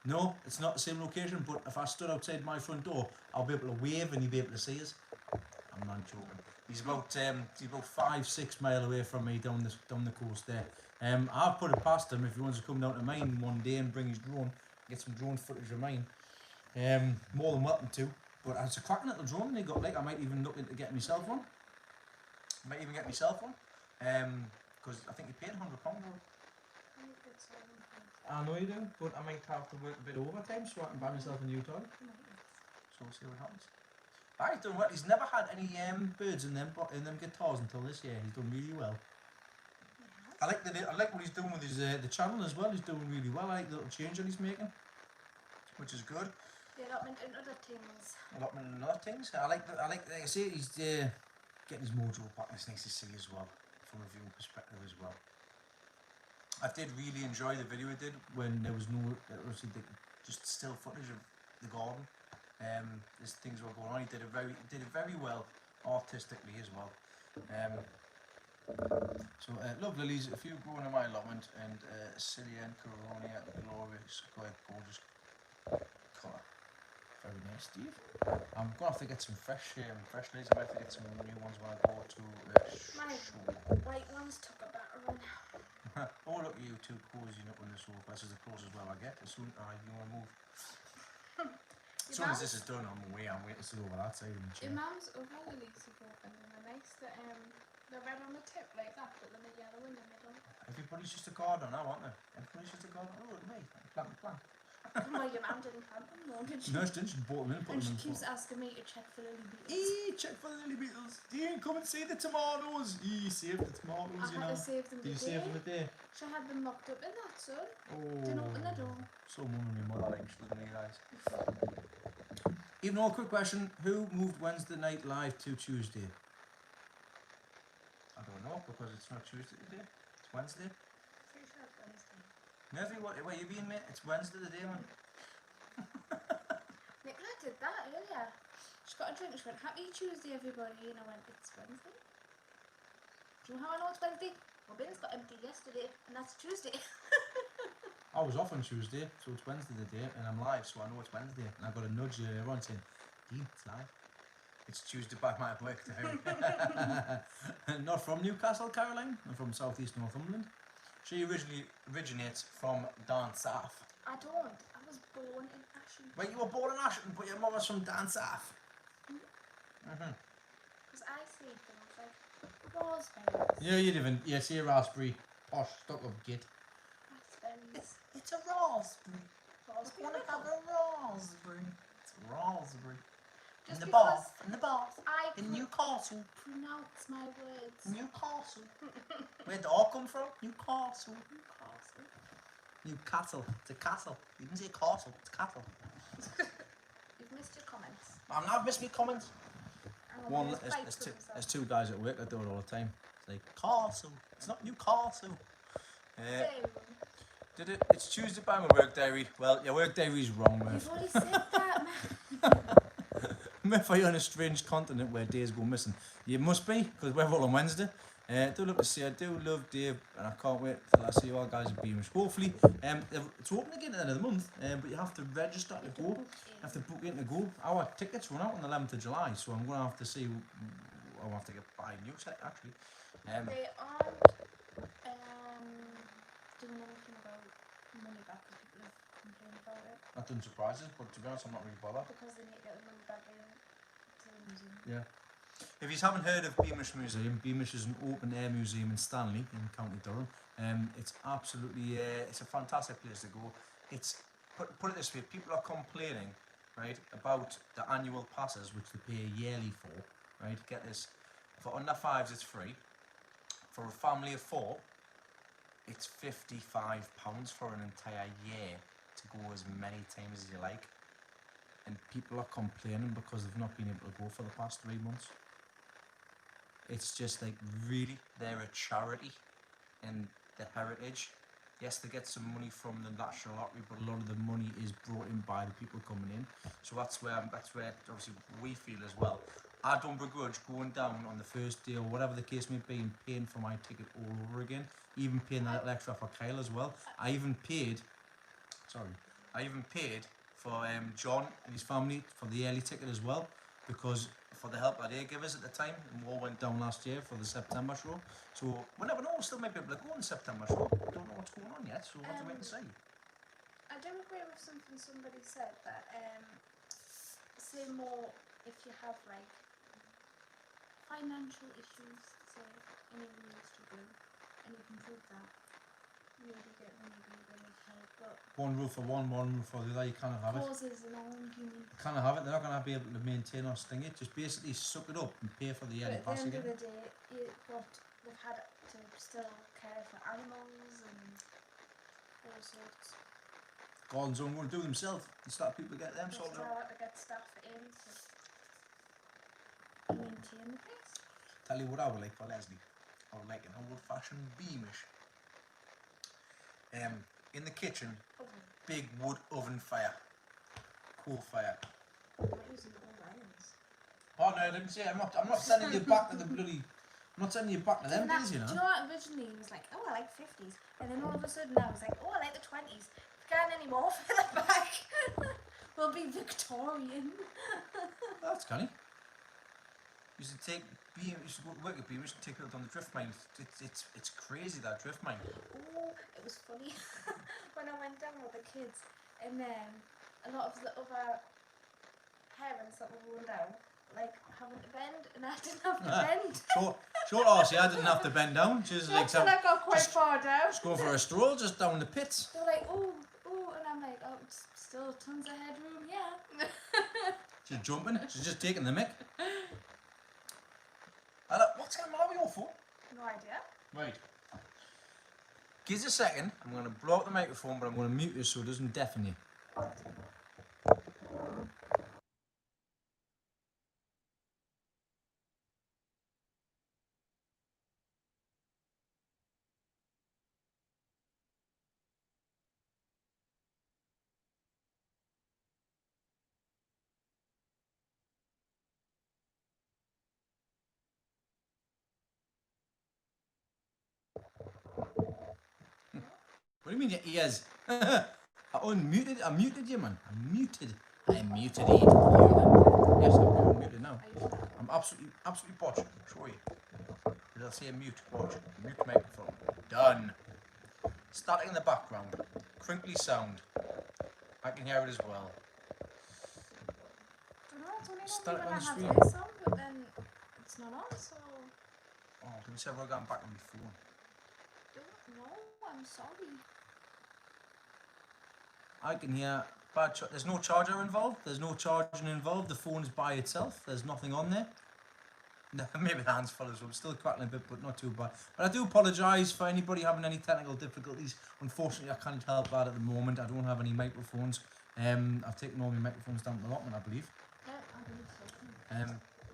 No, it's not the same location, but if I stood outside my front door, I'll be able to wave and you'll be able to see us. I'm not joking. He's about 5-6 miles away from me down the coast there. I've put it past him if he wants to come down to mine one day and bring his drone, get some drone footage of mine. More than welcome to. But it's a cracking little drone they got. Like I might even look into getting myself one. Because I think you paid £100 for it. I know you do, but I might have to work a bit overtime so I can buy myself a new toy. So we'll see what happens. He's done well. He's never had any birds in them guitars until this year. He's done really well. I like what he's doing with his the channel as well. He's doing really well. I like the little change that he's making, which is good. The allotment and other things. Allotment and other things. I like I say, he's getting his mojo back. It's nice to see as well from a viewing perspective as well. I did really enjoy the video he did when there was just still footage of the garden. As things were going on, he did it very well artistically as well. So love lilies, a few growing in my allotment, and Cillian Coronia, glorious, quite gorgeous colour. Very nice, Steve. I'm gonna have to get some fresh lilies. I might have to get some new ones when I go to My show. white ones took a battering. Oh look, you two cosy up on the sofa. This is the closest well I get. As soon as you want to move. As soon as this is done, I'm away. I'm waiting to sit over that side of the chair. Your mum's other lilies have opened and they're nice. They're red on the tip like that, but then they're yellow in the middle. Everybody's just a gardener now, aren't they? Everybody's just a gardener. Oh, look at me. Plant. Well, your mum didn't plant them, though, did she? No, she didn't. She bought them in and put And them she in the keeps pot. asking me to check for lily beetles. Check for the lily beetles. Come and see the tomatoes. Save the tomatoes, I had to save them Did you today. save them a day? She had them locked up in that, son. Oh. Didn't open the door. So mum and my mother, like, she doesn't realise. Even though, quick question, who moved Wednesday night live to Tuesday? I don't know, because it's not Tuesday today. It's Wednesday. Pretty sure it's Wednesday. Nervy, where you been, mate? It's Wednesday today, man. Nicola did that earlier. She got a drink and she went, Happy Tuesday, everybody. And I went, it's Wednesday. Do you know how I know it's Wednesday? My bins got empty yesterday, and that's Tuesday. I was off on Tuesday, so it's Wednesday today, and I'm live, so I know it's Wednesday. And I got a nudge everyone saying, Dean, it's live. It's Tuesday by my work time. Not from Newcastle, Caroline. I'm from southeast Northumberland. She originally originates from down south. I don't. I was born in Ashington. Wait, you were born in Ashton, but your mum was from down south. Because I see things like raspberries. Yeah, you live in, see a raspberry. Posh, stuck up git. Raspberries. It's a raspberry. Raspberry. I want to have a raspberry. It's a raspberry. Just in the because bath, in the bath, I in Newcastle. pronounce my words. Newcastle. Where'd the all come from? Newcastle. Newcastle. It's a castle. You didn't say castle, it's cattle. You've missed your comments. I've not missed my comments. Hang on, One, there's pipes there's with themselves. two guys at work that do it all the time. It's like, castle. It's not Newcastle. Boom. Did it? It's Tuesday by my work diary. Well, your work diary's wrong, You've Murph. already said that, man. Murph, are you on a strange continent where days go missing? You must be, because we're all on Wednesday. Do love to see, I do love Dave, and I can't wait till I see you all guys at Beamish. Hopefully, it's open again at the end of the month, but you have to register to go. You have to book in to go. Our tickets run out on the 11th of July, so I'm going to have to see. I'll have to buy a new set actually. They aren't doing anything about money back because people have complained about it. That doesn't surprise us, but to be honest, I'm not really bothered. Because they need to get the money back in to the museum. Yeah. If you haven't heard of Beamish Museum, Beamish is an open air museum in Stanley in County Durham. It's absolutely, it's a fantastic place to go. It's, put it this way, people are complaining, right, about the annual passes, which they pay yearly for, right? Get this, for under fives it's free. For a family of four, it's £55 for an entire year to go as many times as you like. And people are complaining because they've not been able to go for the past 3 months. It's just like, really, they're a charity in the heritage. Yes, they get some money from the National Lottery, but a lot of the money is brought in by the people coming in. So that's where obviously we feel as well. I don't begrudge going down on the first day or whatever the case may be and paying for my ticket all over again. Even paying that little extra for Kyle as well. I even paid for John and his family for the early ticket as well, because for the help that they gave us at the time, and we all went down last year for the September show. So we never know, we still might be able to go on the September show. We don't know what's going on yet, so we'll have to wait and see. I do agree with something somebody said that say more if you have like financial issues, say, and you're really struggling, and you can prove that, maybe get money with help, but One rule for one rule for the other, you can't have it. causes and all human. Can't have it, they're not going to be able to maintain or sting it. Just basically suck it up and pay for the early But pass at the end again. of the day, they've had to still care for animals and all sorts. Gordon's own going to do themselves. You start people to get them They sorted still out. have to get staff in to maintain the place. Tell you what I would like for Leslie. I would like an old-fashioned Beamish. In the kitchen, big wood oven fire. Coal fire. I'm not using all irons. Oh no, I didn't say. I'm not sending you back to the bloody. I'm not sending you back to them Even that, days, you do know. you know what? Originally he was like, oh, I like 50s. And then all of a sudden I was like, oh, I like the 20s. If you can't any more further back, we'll be Victorian. That's canny. You should take beam. You should go to work at beam. You should take it on the drift mine. It's crazy, that drift mine. Oh, it was funny when I went down with the kids, and then a lot of the other parents that were going down, like having to bend, and I didn't have to bend. Short arse, yeah, I didn't have to bend down. Just like That's when I got quite far down. just going for a stroll, just down the pits. They were like, oh, and I'm like, oh, it's still tons of headroom, yeah. She's jumping. She's just taking the mick. What's going on with your phone? No idea. Right. Give us a second. I'm going to blow out the microphone, but I'm going to mute you so it doesn't deafen you. What do you mean your ears? I muted you, man. I muted you. Yes, I'm muted now. I'm absolutely botched. Show you. Did I say mute? Watch. Mute microphone. Done. Static in the background. Crinkly sound. I can hear it as well. I don't know, it's only Start when on I the have stream. this on, but then it's not on, so Oh, let me see if I got back on my phone. don't know, I'm sorry. I can hear bad. There's no charger involved. There's no charging involved. The phone is by itself. There's nothing on there. No, maybe the hands full as well. I'm still crackling a bit, but not too bad. But I do apologise for anybody having any technical difficulties. Unfortunately, I can't help that at the moment. I don't have any microphones. I've taken all my microphones down to the allotment, I believe. Yeah, I believe so. It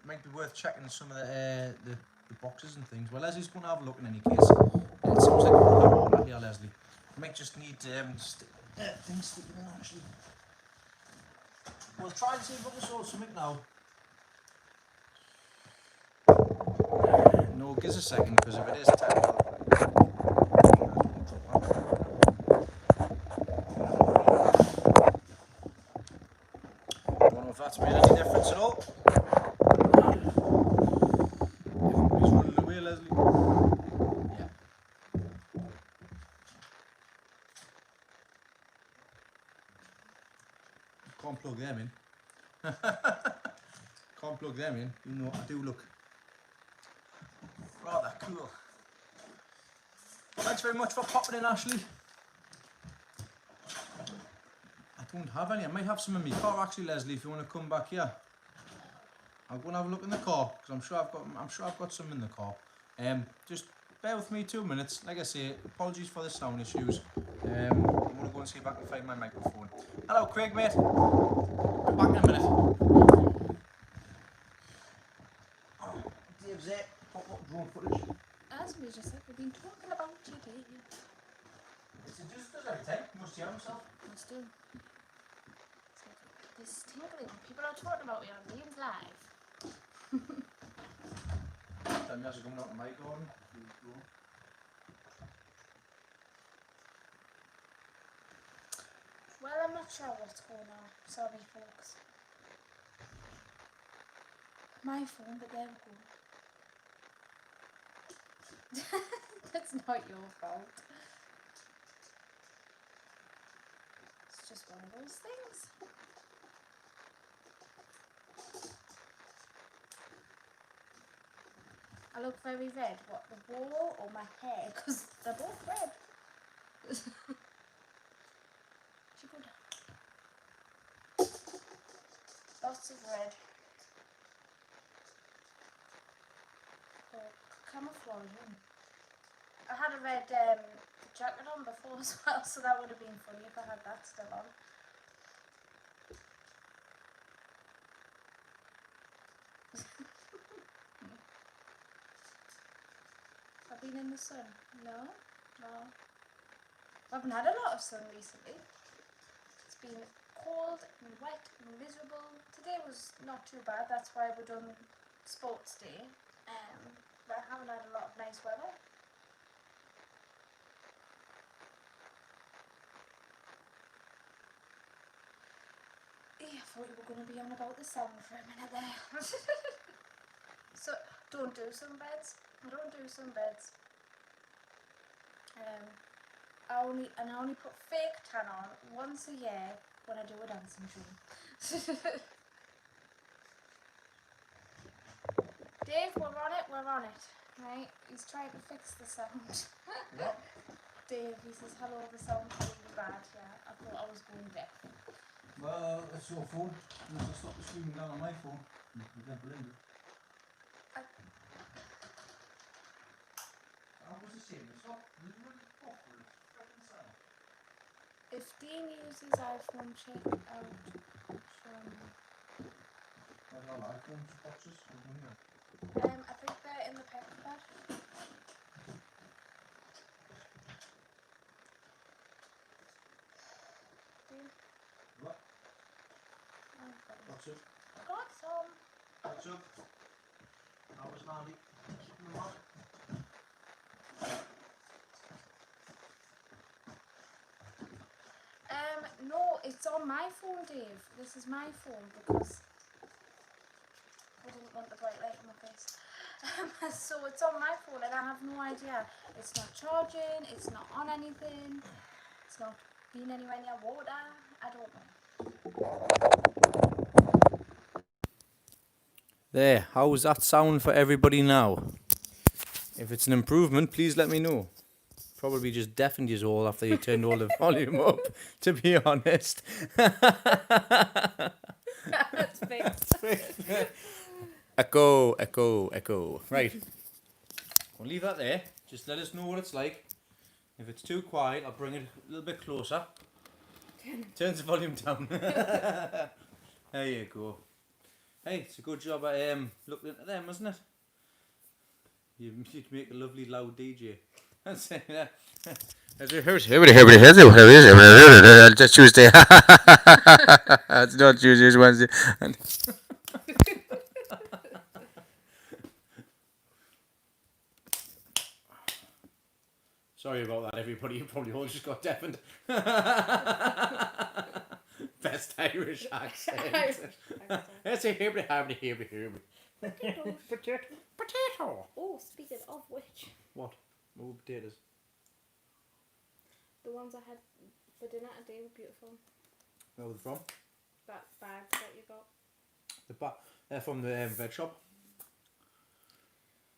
might be worth checking some of the boxes and things. Well, Leslie's going to have a look in any case. It sounds like we're on the water here, Leslie. I might just need things sticking in actually. We'll try and see if we can sort something now. No, give us a second, because if it is technical. Don't know if that's made any difference at all. Everybody's running away, Leslie. Yeah. Can't plug them in. Can't plug them in. You know, I do look rather cool. Thanks very much for popping in, Ashley. I don't have any. I might have some in my car actually, Leslie. If you want to come back here, I'll go and have a look in the car because I'm sure I've got some in the car. Just bear with me 2 minutes. Like I say, apologies for the sound issues. I'm gonna go and see if I can find my microphone. Hello, Craig, mate. Be back in a minute. Oh, Dave's there. What drone footage? As we just said, we've been talking about today. It's just every time. He must hear himself. Must do. This is tingling. People are talking about me on Liam's Live. Time you actually coming out of my garden. Well, I'm not sure what's going on. Sorry, folks. My phone, but there we go. That's not your fault. It's just one of those things. I look very red. What, the wall or my hair? Because they're both red. She could. Lots of red. Camouflage. I had a red jacket on before as well, so that would have been funny if I had that still on. I've been in the sun. No. I haven't had a lot of sun recently. It's been cold and wet and miserable. Today was not too bad, that's why we're done sports day. But I haven't had a lot of nice weather. Yeah, I thought you were going to be on about the sound for a minute there. So, don't do sunbeds. Don't do sunbeds. I only put fake tan on once a year when I do a dancing show. Dave, we're on it. Right? He's trying to fix the sound. What? Dave, he says, hello, the sound's really bad. Yeah, I thought I was going deaf. Well, it's your phone. Unless I stop the streaming down on my phone. You can't believe it. I was the same. It's not really proper. It's freaking sound. If Dean uses iPhone, check out from... Where's all iPhone boxes? I think they're in the paper bag. Dean? What? Oh, got it. What's up? Got some. What's up? How was Nandy? Keeping them on? No, it's on my phone, Dave. This is my phone because I didn't want the bright light in my face. So it's on my phone and I have no idea. It's not charging, it's not on anything, it's not being anywhere near water. I don't know. There, how's that sound for everybody now? If it's an improvement, please let me know. Probably just deafened you all after you turned all the volume up, to be honest. That's fixed. Echo, echo, echo. Right. We'll leave that there. Just let us know what it's like. If it's too quiet, I'll bring it a little bit closer. Turns the volume down. There you go. Hey, it's a good job I looked into them, wasn't it? You'd make a lovely loud DJ. That's it. Just Tuesday. It's not Tuesday, it's Wednesday. Sorry about that, everybody. You probably all just got deafened. Best Irish accent. It's a hibby. Potato. Oh, speaking of which, What? More potatoes. the ones I had for dinner today were beautiful. Where were they from? That bag that you got. They're from the veg shop.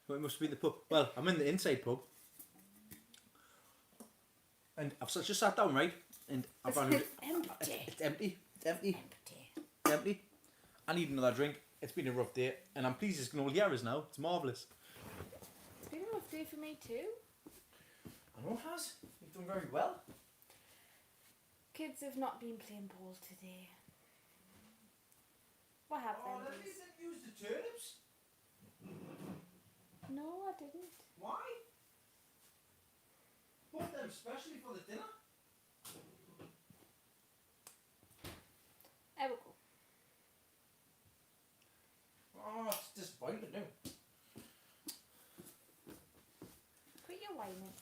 Well, it must be the pub. Well, I'm in the inside pub. And I've just sat down, right? And I found It's empty. It's empty. I need another drink. It's been a rough day. And I'm pleased it's going to all hear us now. It's marvellous. It's been a rough day for me too. I know it has. You've done very well. Kids have not been playing ball today. What happened? They didn't use the turnips. No, I didn't. Why? Bought them specially for the dinner. There we go. Oh, it's disappointing now. Quit your whining.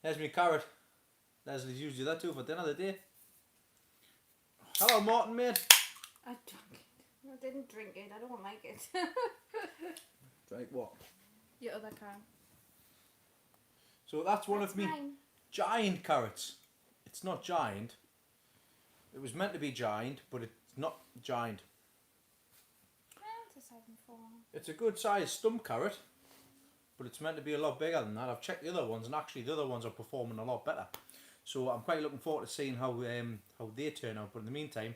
There's me carrot. Leslie's used you that too for dinner today. Hello, Martin, mate. I drank it. I didn't drink it. I don't like it. Drink what? Your other can. So that's one of me Mine. giant carrots. It's not giant. It was meant to be giant, but it's not giant. It's a 7-4. It's a good sized stump carrot, but it's meant to be a lot bigger than that. I've checked the other ones, and actually the other ones are performing a lot better. So I'm quite looking forward to seeing how they turn out. But in the meantime,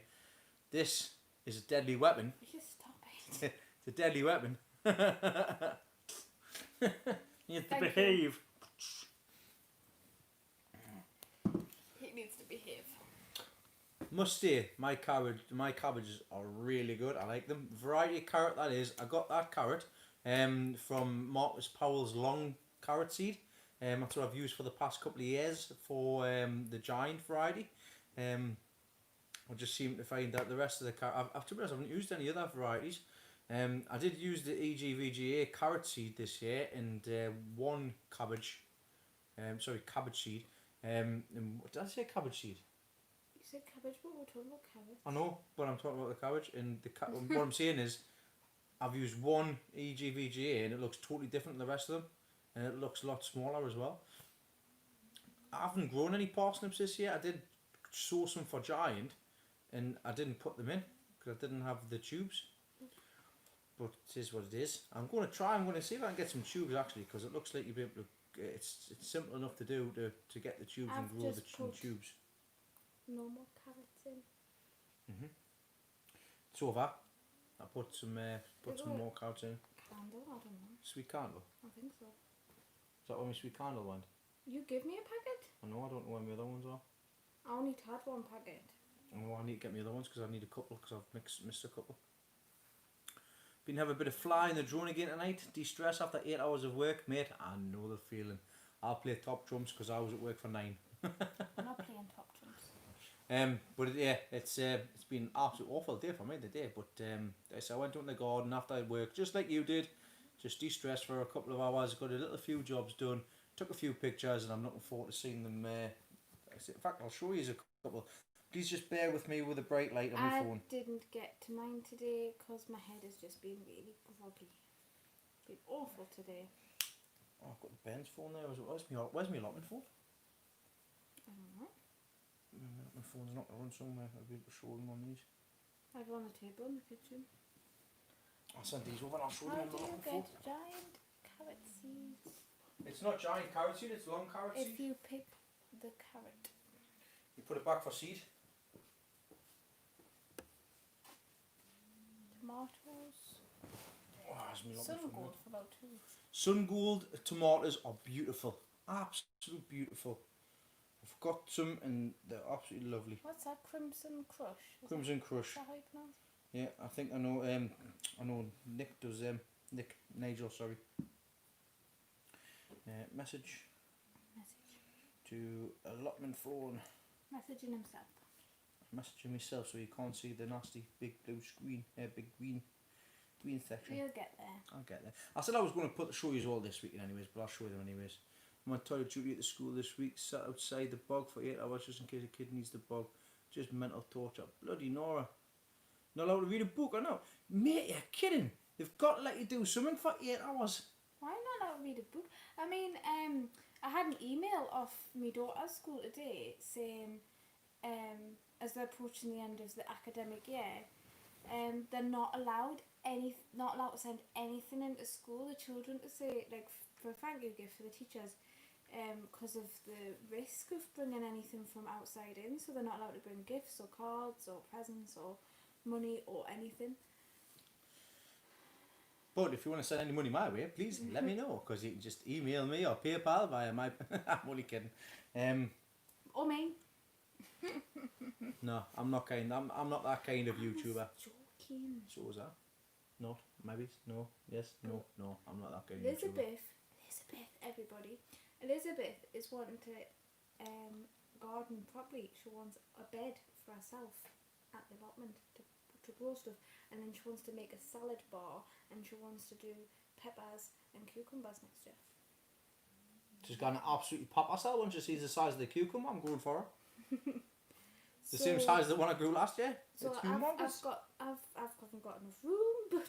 this is a deadly weapon. You just stop it. It's a deadly weapon. You have to Thank you. behave. He needs to behave. Must say, my cabbages are really good. I like them. Variety of carrot that is. I got that carrot from Marcus Powell's long carrot seed. That's what I've used for the past couple of years for the giant variety. I just seem to find that the rest of the carrot, to be honest, I haven't used any other varieties. I did use the EGVGA carrot seed this year and one cabbage, cabbage seed. And did I say cabbage seed? You said cabbage, but we're talking about carrots. I know, but I'm talking about the cabbage. And what I'm saying is, I've used one EGVGA and it looks totally different than the rest of them, and it looks a lot smaller as well. I haven't grown any parsnips this year. I did sow some for giant, and I didn't put them in because I didn't have the tubes. But it is what it is. I'm going to try. I'm going to see if I can get some tubes actually, because it looks like you'll be able to. It's simple enough to do to get the tubes and I've grow the just put- tubes. Normal carrots in. It's over. I put some Is some it? more carrots in. Candle, I don't know. Sweet candle. I think so. Is that what my sweet candle went? You give me a packet? I know. I don't know where my other ones are. I only had one packet. I know I need to get my other ones because I need a couple because I've missed a couple. Been having a bit of fly in the drone again tonight. De-stress after 8 hours of work, mate. I know the feeling. I'll play top trumps because I was at work for 9. I'm not playing top trumps. But yeah, it's been an absolute awful day for me today. But so I went out in the garden after work, just like you did. Just de-stressed for a couple of hours. Got a few jobs done. Took a few pictures, and I'm looking forward to seeing them. In fact, I'll show you a couple. Please just bear with me with a bright light on my phone. I didn't get to mine today because my head has just been really groggy. Been awful today. Oh, I've got Ben's phone there. Where's my allotment phone? I don't know. My phone's not around somewhere. I'll be able to show them on these. I have it on the table in the kitchen. I'll send these over and I'll show How them do my you allotment phone. get giant carrot seeds? It's not giant carrot seed, it's long carrot If seed. you pick the carrot. You put it back for seed. Tomatoes. Oh, that's my Sun allotment phone. gold for about 2 weeks. Sun gold tomatoes are beautiful. Absolutely beautiful. I've got some and they're absolutely lovely. What's that? Crimson Crush? Is Crimson that, Crush. is that how you pronounce it? Yeah, I think I know. I know Nick does. Nigel, sorry. Message Message. to allotment phone. Messaging himself. Messaging myself so you can't see the nasty big blue screen. Big green section. We'll get there. I'll get there. I said I was going to show you all this weekend anyways, but I'll show you them anyways. I'm on toilet duty at the school this week. Sat outside the bog for 8 hours just in case a kid needs the bog. Just mental torture. Bloody Nora. Not allowed to read a book, I know. Mate, you're kidding. They've got to let you do something for 8 hours. Why not allowed to read a book? I mean, I had an email off my daughter's school today saying, as they're approaching the end of the academic year, they're not allowed to send anything into school. The children to say, like, for a thank you gift for the teachers, because of the risk of bringing anything from outside in. So they're not allowed to bring gifts or cards or presents or money or anything. But if you want to send any money my way, please let me know, because you can just email me or PayPal via my... I'm only kidding. Or me. No, I'm not that kind of YouTuber. Joking. So was that? Not? Maybe? No? Yes? No? No, I'm not that kind of YouTuber. Elizabeth, everybody. Elizabeth is wanting to garden properly. She wants a bed for herself at the allotment to grow stuff, and then she wants to make a salad bar, and she wants to do peppers and cucumbers next year. She's going to absolutely pop herself when she sees the size of the cucumber I'm growing for her. The same size as the one I grew last year. So It's I've humongous. haven't got enough room, but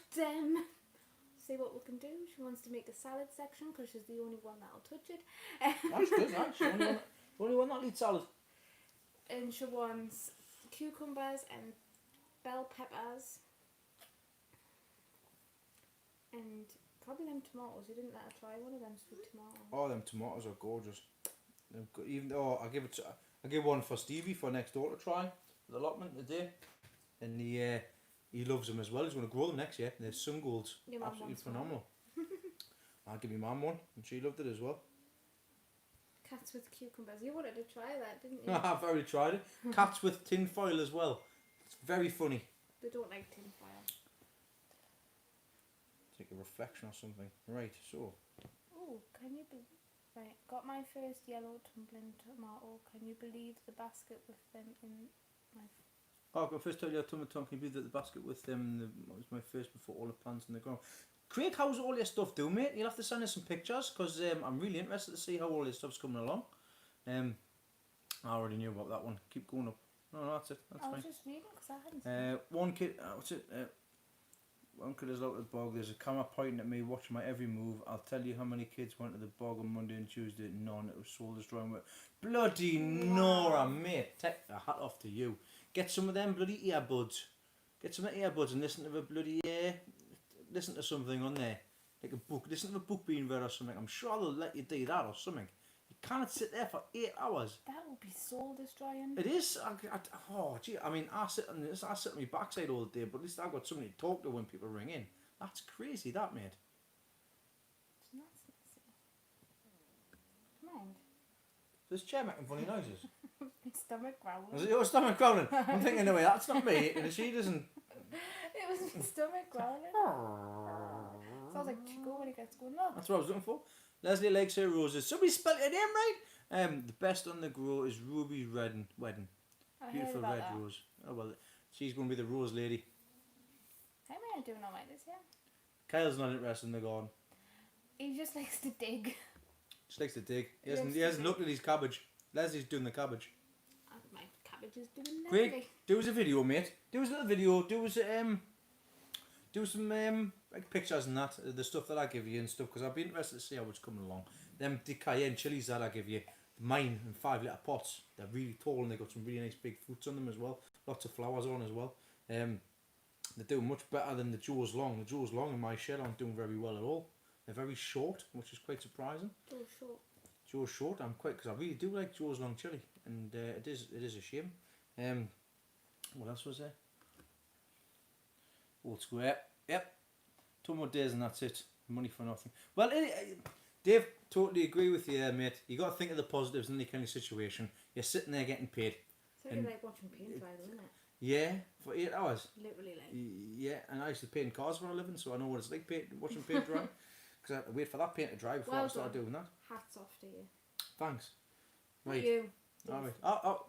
see what we can do. She wants to make a salad section because she's the only one that'll touch it. That's good, right? She's the only one that eats salad. And she wants cucumbers and bell peppers and probably them tomatoes. You didn't let her try one of them sweet tomatoes. Oh, them tomatoes are gorgeous. I give one for Stevie for next door to try the allotment today, and he loves them as well. He's going to grow them next year. They're sun golds, Your mum absolutely wants one. phenomenal. I'll give my mum one, and she loved it as well. Cats with cucumbers. You wanted to try that, didn't you? I've already tried it. Cats with tin foil as well. It's very funny. They don't like tin foil. Take a reflection or something. Right, so. Oh, can you believe? Right, got my first yellow tumbling tomato. Can you believe the basket with them in my Oh, I first told you I told my Tom, can you believe that the basket with what was my first before all the plants in the ground. Craig, how's all your stuff doing, mate? You'll have to send us some pictures because I'm really interested to see how all this stuff's coming along. I already knew about that one. Keep going up. No, that's it. That's I fine. was just reading because I hadn't seen it. One kid, what's it? One kid is out at the bog. There's a camera pointing at me, watching my every move. I'll tell you how many kids went to the bog on Monday and Tuesday. None. It was soul destroying. Bloody Nora, mate. Take the hat off to you. Get some of them bloody earbuds. Get some of the earbuds and listen to the bloody listen to something on there, like a book. Listen to a book being read or something. I'm sure they'll let you do that or something. You can't sit there for 8 hours. That would be soul destroying. It is. Oh, gee. I mean, I sit on my backside all day, but at least I've got somebody to talk to when people ring in. That's crazy, that, mate. It's not mind. This chair making funny noises. My stomach growling. Was it your stomach growling? I'm thinking, no way, that's not me. And she doesn't. It was my stomach growling. Sounds like Chico when he gets going up. That's what I was looking for. Leslie likes her roses. Somebody spelled her name right. The best on the grow is Ruby's wedding. I Beautiful heard about red that. rose. Oh well, she's going to be the rose lady. How am I doing all right this year? Kyle's not interested in the garden. He just likes to dig. She likes to dig. He He hasn't likes to looked at his cabbage. Leslie's doing the cabbage. My cabbage is doing Craig, lovely. do us a video, mate. Do us a little video. Do some like pictures and that, the stuff that I give you and stuff, because I'd be interested to see how it's coming along. Them cayenne chilies that I give you, mine in 5-litre pots. They're really tall and they've got some really nice big fruits on them as well. Lots of flowers on as well. They're doing much better than the Joe's Long. The Joe's Long in my shed aren't doing very well at all. They're very short, which is quite surprising. So short. Joe's short, because I really do like Joe's Long chili, and it is a shame. What else was there? Old Square. Yep. 2 more days and that's it. Money for nothing. Well, Dave, totally agree with you there, mate. You got to think of the positives in any kind of situation. You're sitting there getting paid. So you like watching paint dry though, isn't it? Yeah, for 8 hours. Literally like. Yeah, and I used to paint cars for a living, so I know what it's like watching paint dry. Because I had to wait for that paint to dry before Well I started done. doing that. Hats off to you. Thanks. Not Right. you. All right. Oh,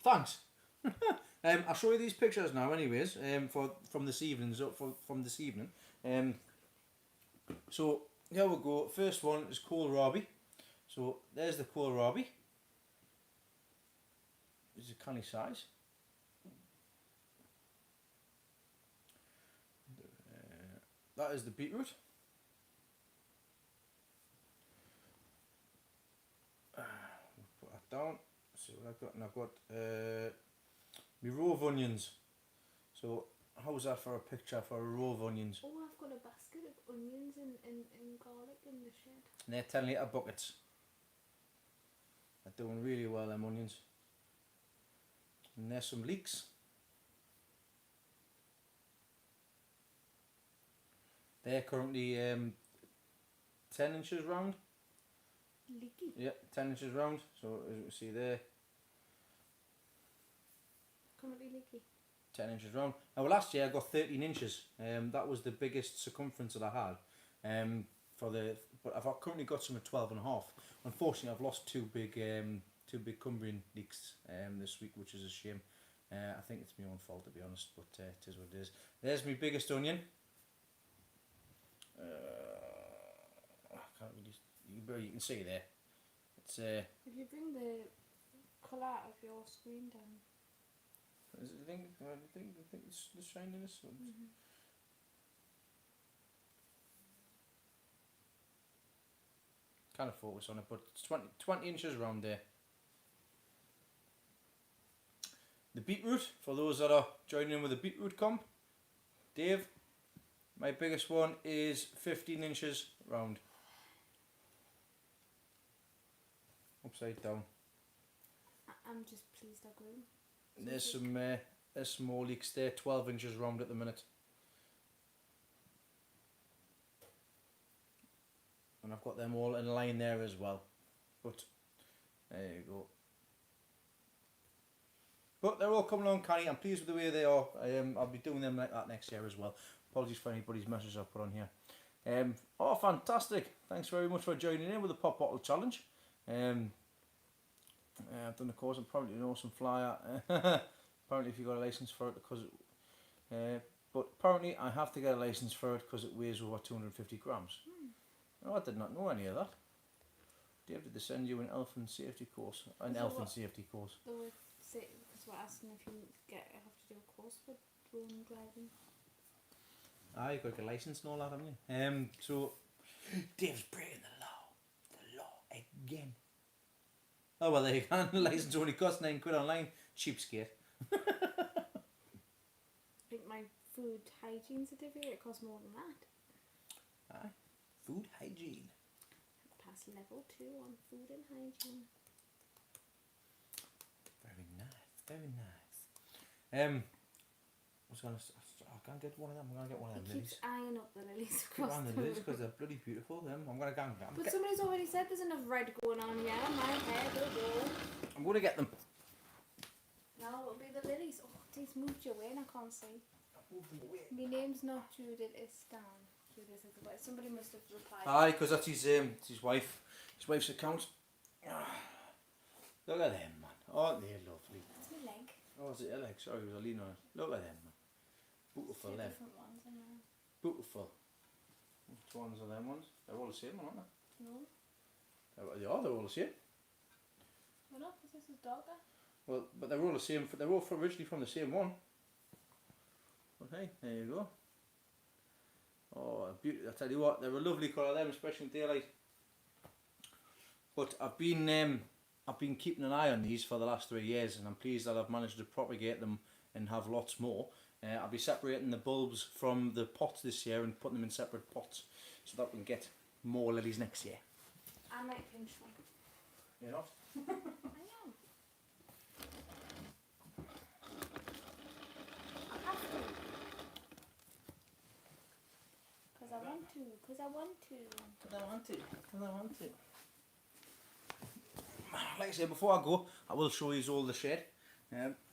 thanks. I'll show you these pictures now, anyways. From this evening. So here we go. First one is kohlrabi. So there's the kohlrabi. It's a canny size. That is the beetroot. Put that down. See what I've got. And I've got my row of onions. So how's that for a picture for a row of onions? Oh, I've got a basket of onions and garlic in the shed. And they're 10-litre buckets. They're doing really well, them onions. And there's some leeks. They're currently 10 inches round. Leaky. Yeah, 10 inches round. So as you can see there, Currently leaky. 10 inches round. Now last year I got 13 inches. That was the biggest circumference that I had. But I've currently got some at 12 and a half. Unfortunately, I've lost two big Cumbrian leeks this week, which is a shame. I think it's my own fault, to be honest, but it is what it is. There's my biggest onion. I can't really. You can see there. It's If you bring the colour out of your screen down. Is it, I think it's the shininess. Kind of focus on it, but it's 20 inches around there. The beetroot, for those that are joining in with the beetroot comp, Dave, my biggest one is 15 inches round. Upside down. I'm just pleased I grew. There's some more leeks there, 12 inches round at the minute. And I've got them all in line there as well. But there you go. But they're all coming along canny. I'm pleased with the way they are. I'll be doing them like that next year as well. Apologies for anybody's message I've put on here. Oh, fantastic. Thanks very much for joining in with the Pop Bottle Challenge. I've done the course and probably an awesome flyer. Apparently, if you got a license for it, because but apparently I have to get a license for it because it weighs over 250 grams. Oh, I did not know any of that. Dave, did they send you an elephant safety course? An So elephant what- safety course. They would say, because we're asking if you have to do a course for drone driving. Ah, you got to get a license and all that, haven't you? So Dave's breaking the law. The law again. Oh well, there you go. The license only costs £9 online. Cheapskate. I think my food hygiene certificate costs more than that. Aye. Food hygiene. Pass level 2 on food and hygiene. Very nice. Very nice. I can't get one of them. I'm gonna get one of them He lilies. keeps eyeing up the lilies Keep across on the the lilies room. because they're bloody beautiful. I'm gonna gang them. But somebody's already said there's enough red going on here. My hair will go. I'm gonna get them. Now it'll be the lilies. Oh, these moved your way and I can't see. Move them away. My name's not Judith, it's Dan. Judith is the way. Somebody must have replied. Aye, because that's his wife. His wife's account. Look at them, man. Oh, they're lovely. That's my leg. Oh, is it your leg? Sorry, it was a lean on it. Look at them, man. Beautiful, Two them. different ones, I know. Beautiful. Which ones are them ones? They're all the same, aren't they? No, They are, they're all the same. we're not, because this is darker. Well, but they're all the same. They're all originally from the same one. Okay, there you go. Oh, beauty! I tell you what, they're a lovely colour, them, especially in daylight. But I've been keeping an eye on these for the last 3 years, and I'm pleased that I've managed to propagate them and have lots more. I'll be separating the bulbs from the pots this year and putting them in separate pots, so that we can get more lilies next year. I might pinch one. You know. I am. I have to. Because I want to. Because I want to. I want to. Like I say, before I go, I will show you all the shed.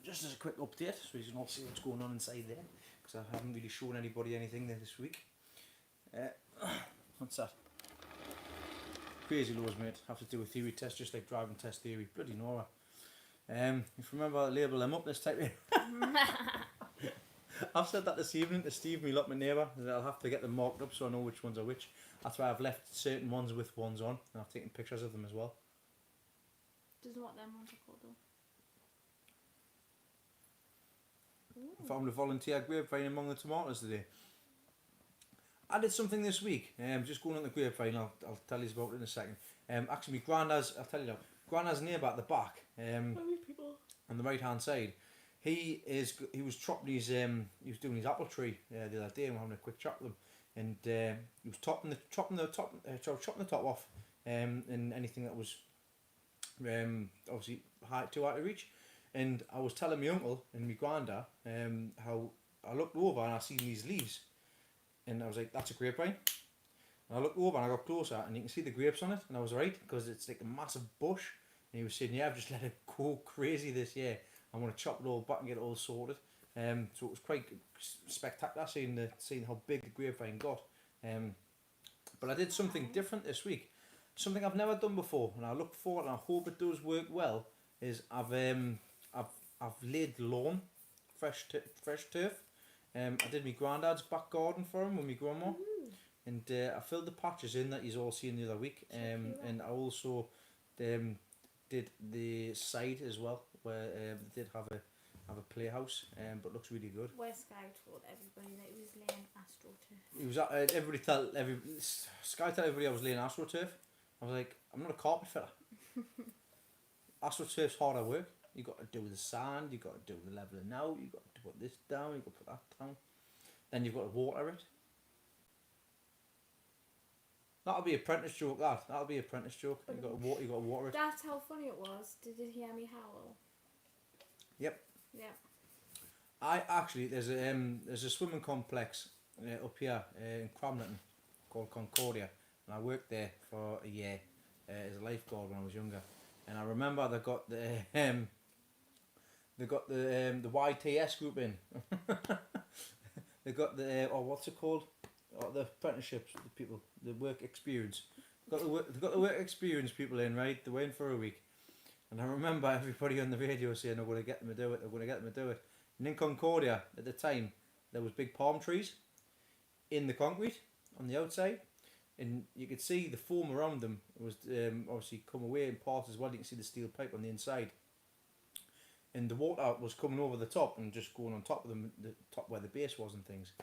Just as a quick update, so you can all see what's going on inside there. Because I haven't really shown anybody anything there this week. What's that? Crazy laws, mate. Have to do a theory test, just like driving test theory. Bloody Nora. If you remember, label them up this type of... I've said that this evening to Steve, my neighbour, that I'll have to get them marked up so I know which ones are which. That's why I've left certain ones with ones on, and I've taken pictures of them as well. Doesn't know what them ones are called though. I found a volunteer grapevine among the tomatoes today. I did something this week, just going on the grapevine, I'll tell you about it in a second. Actually, my granddad's, I'll tell you now, granddad's neighbour at the back, on the right hand side, he was chopping his, he was doing his apple tree the other day, and we were having a quick chat with him, and he was chopping the top off, and anything that was obviously too hard to reach. And I was telling my uncle and my granddad how I looked over and I seen these leaves, and I was like, that's a grapevine. And I looked over and I got closer and you can see the grapes on it, and I was right, because it's like a massive bush. And he was saying, yeah, I've just let it go crazy this year. I'm going to chop it all back and get it all sorted. So it was quite spectacular seeing how big the grapevine got. But I did something different this week, something I've never done before, and I look forward and I hope it does work well. Is I've laid lawn, fresh turf. I did my granddad's back garden for him with my grandma, and I filled the patches in that you all seen the other week. And I also did the side as well, where they did have a playhouse, but looks really good. Where Sky told everybody that he was laying AstroTurf. He was Sky tell everybody I was laying AstroTurf. I was like, I'm not a carpet fitter. AstroTurf's harder work. You got to do the sand, you got to do the leveling out, you got to put this down, you got to put that down. Then you've got to water it. That'll be apprentice joke. That'll be apprentice joke. You got to water it. That's how funny it was. Did you hear me howl? Yep. Yeah. I actually there's a swimming complex up here in Cramlington called Concordia, and I worked there for a year as a lifeguard when I was younger. And I remember they got the YTS group in. They got the what's it called? The apprenticeships, the people, the work experience. They got the work experience people in, right? They were in for a week, And I remember everybody on the radio saying, "I'm going to get them to do it. I'm going to get them to do it." And in Concordia at the time, there was big palm trees in the concrete on the outside, and you could see the foam around them. It was obviously come away in parts as well. You can see the steel pipe on the inside, and the water was coming over the top and just going on top of them, the top where the base was and things.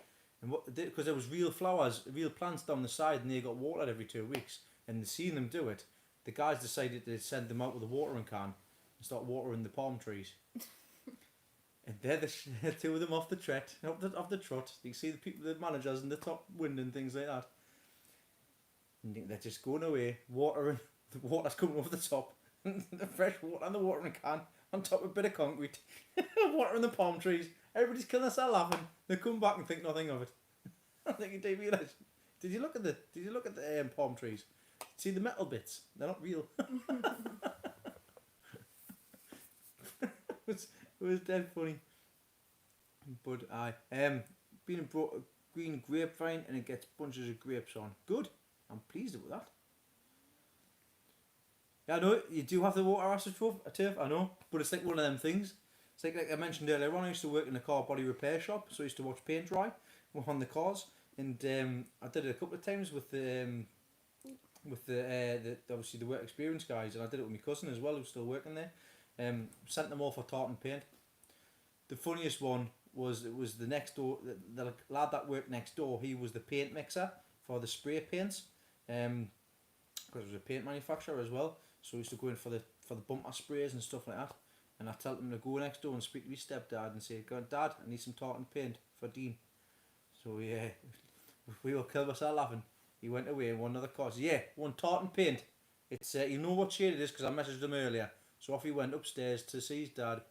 And what they did, because there was real flowers, real plants down the side, and they got watered every 2 weeks, and seeing them do it, the guys decided to send them out with a watering can and start watering the palm trees. And they're the two of them off the trot. You can see the people, the managers in the top window and things like that. And they're just going away, watering, the water's coming over the top, the fresh water and the watering can on top of a bit of concrete, watering the palm trees. Everybody's killing themselves laughing. They come back and think nothing of it. I think you realise. Did you look at the palm trees? See the metal bits? They're not real. It was dead funny. But I been and brought a green grapevine and it gets bunches of grapes on. Good. I'm pleased with that. Yeah, I know you do have the water turf, I know, but it's like one of them things. It's like I mentioned earlier on, I used to work in a car body repair shop, so I used to watch paint dry on the cars, and I did it a couple of times with the obviously the work experience guys, and I did it with my cousin as well, who's still working there. Sent them all for tartan paint. The funniest one was it was the next door, the lad that worked next door. He was the paint mixer for the spray paints, because it was a paint manufacturer as well. So we used to go in for the bumper sprays and stuff like that. And I tell him to go next door and speak to my stepdad and say, "Go on, Dad, I need some tartan paint for Dean." So yeah, we all killed ourselves laughing. He went away in one of the cars. Yeah, one tartan paint. It's you know what shade it is because I messaged him earlier. So off he went upstairs to see his dad.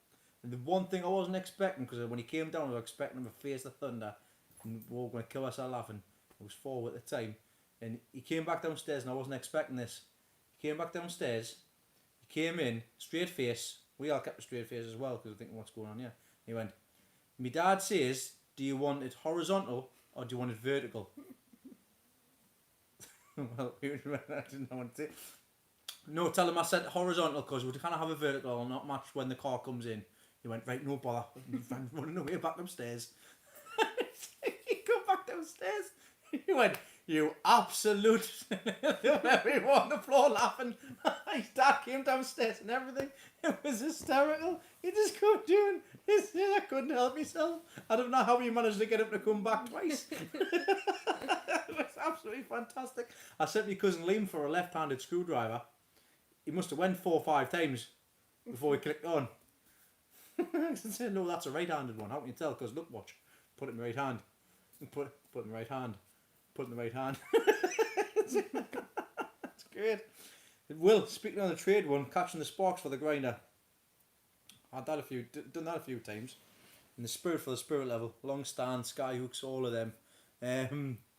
And the one thing I wasn't expecting, because when he came down I was expecting him to face the thunder and we were going to kill ourselves laughing. I was 4 at the time. And he came back downstairs and I wasn't expecting this. He came back downstairs. He came in, straight face. We all kept a straight face as well because we're thinking what's going on here. He went, "My dad says, do you want it horizontal or do you want it vertical?" Well, I didn't know what to say. No, tell him I said horizontal because we kind of have a vertical and not match when the car comes in. He went, "Right, no bother." He ran running away back upstairs. He go back downstairs. He went, "You absolute..." We were on the floor laughing. His dad came downstairs and everything. It was hysterical. He just kept doing his thing. I couldn't help myself. I don't know how he managed to get him to come back twice. It was absolutely fantastic. I sent my cousin Liam for a left-handed screwdriver. He must have went 4 or 5 times before he clicked on. I said, "No, that's a right-handed one. How can you tell? Because look, watch. Put it in the right hand. Put it in the right hand. Put it in the right hand." It's great. Will, speaking on the trade one, catching the sparks for the grinder. I've done that a few times. In the spirit for the spirit level, long stand, sky hooks, all of them.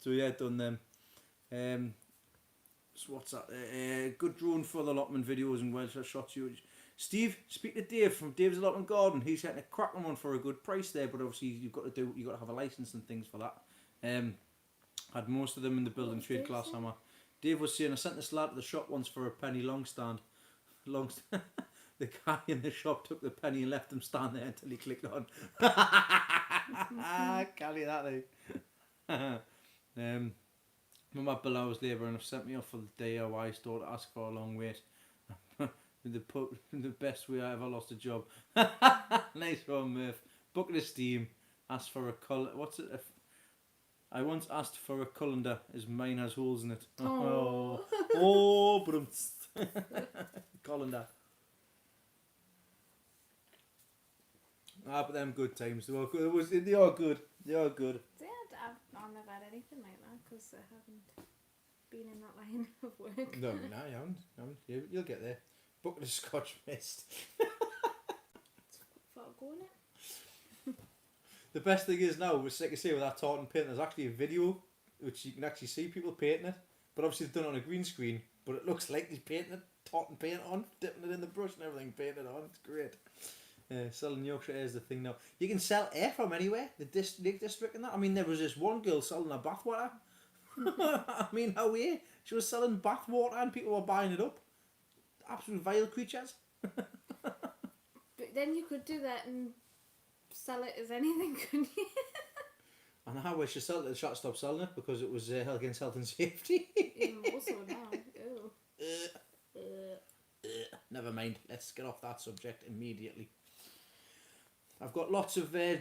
So yeah, done them. So what's that? Good drone for the allotment videos and well shots. Steve, speak to Dave from Dave's Allotment Garden. He's getting a cracking one for a good price there, but obviously you've got to have a license and things for that. Had most of them in the building trade class hammer. Dave was saying I sent this lad to the shop once for a penny long stand. The guy in the shop took the penny and left him stand there until he clicked on. Cali that out. My below was labour and have sent me off for the DIY store to ask for a long wait. The best way I ever lost a job. Nice one, Murph. Bucket of steam. Asked for a colour. What's it? I once asked for a colander as mine has holes in it. Oh, but colander. But them good times. They are good. They are good. Yeah, I've never had anything like that because I haven't been in that line of work. No, you haven't. You'll get there. Bucket of Scotch mist. Thought of going it. The best thing is now, like I say, with that tartan paint, there's actually a video which you can actually see people painting it. But obviously they've done it on a green screen, but it looks like they're painting it, tartan paint on, dipping it in the brush and everything, painting it on. It's great. Selling Yorkshire air is the thing now. You can sell air from anywhere, the Lake District and that. I mean, there was this one girl selling her bathwater. I mean, how weird. She was selling bathwater and people were buying it up. Absolute vile creatures. But then you could do that and sell it as anything, couldn't you? And I wish the shop stopped selling it because it was against health and safety. Even more so now. Ew. Never mind. Let's get off that subject immediately. I've got lots of. I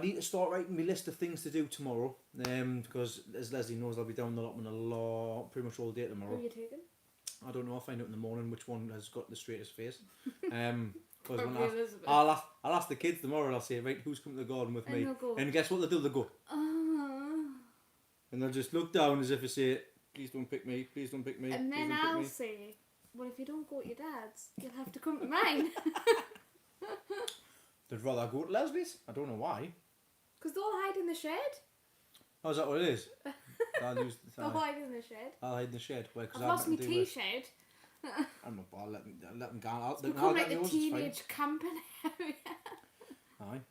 need to start writing my list of things to do tomorrow. Because as Leslie knows, I'll be down the allotment pretty much all day Who tomorrow. are you taking? I don't know. I'll find out in the morning which one has got the straightest face. Because Probably Elizabeth. I'll ask the kids tomorrow. And I'll say, right, who's coming to the garden with And me? they'll go, And guess what they'll do? They'll go, and they'll just look down as if they say, please don't pick me. Please don't pick me. and please then don't pick I'll me." say, well, if you don't go to your dad's, you'll have to come to mine. They'd rather go to Leslie's. I don't know why. Because they'll hide in the shed. Oh, is that what it is? I'll use They'll hide in the shed. I'll hide in the shed. Where, I've lost my tea shed. I'm not bad. Let them go out. It's become like a teenage camping area. Aye.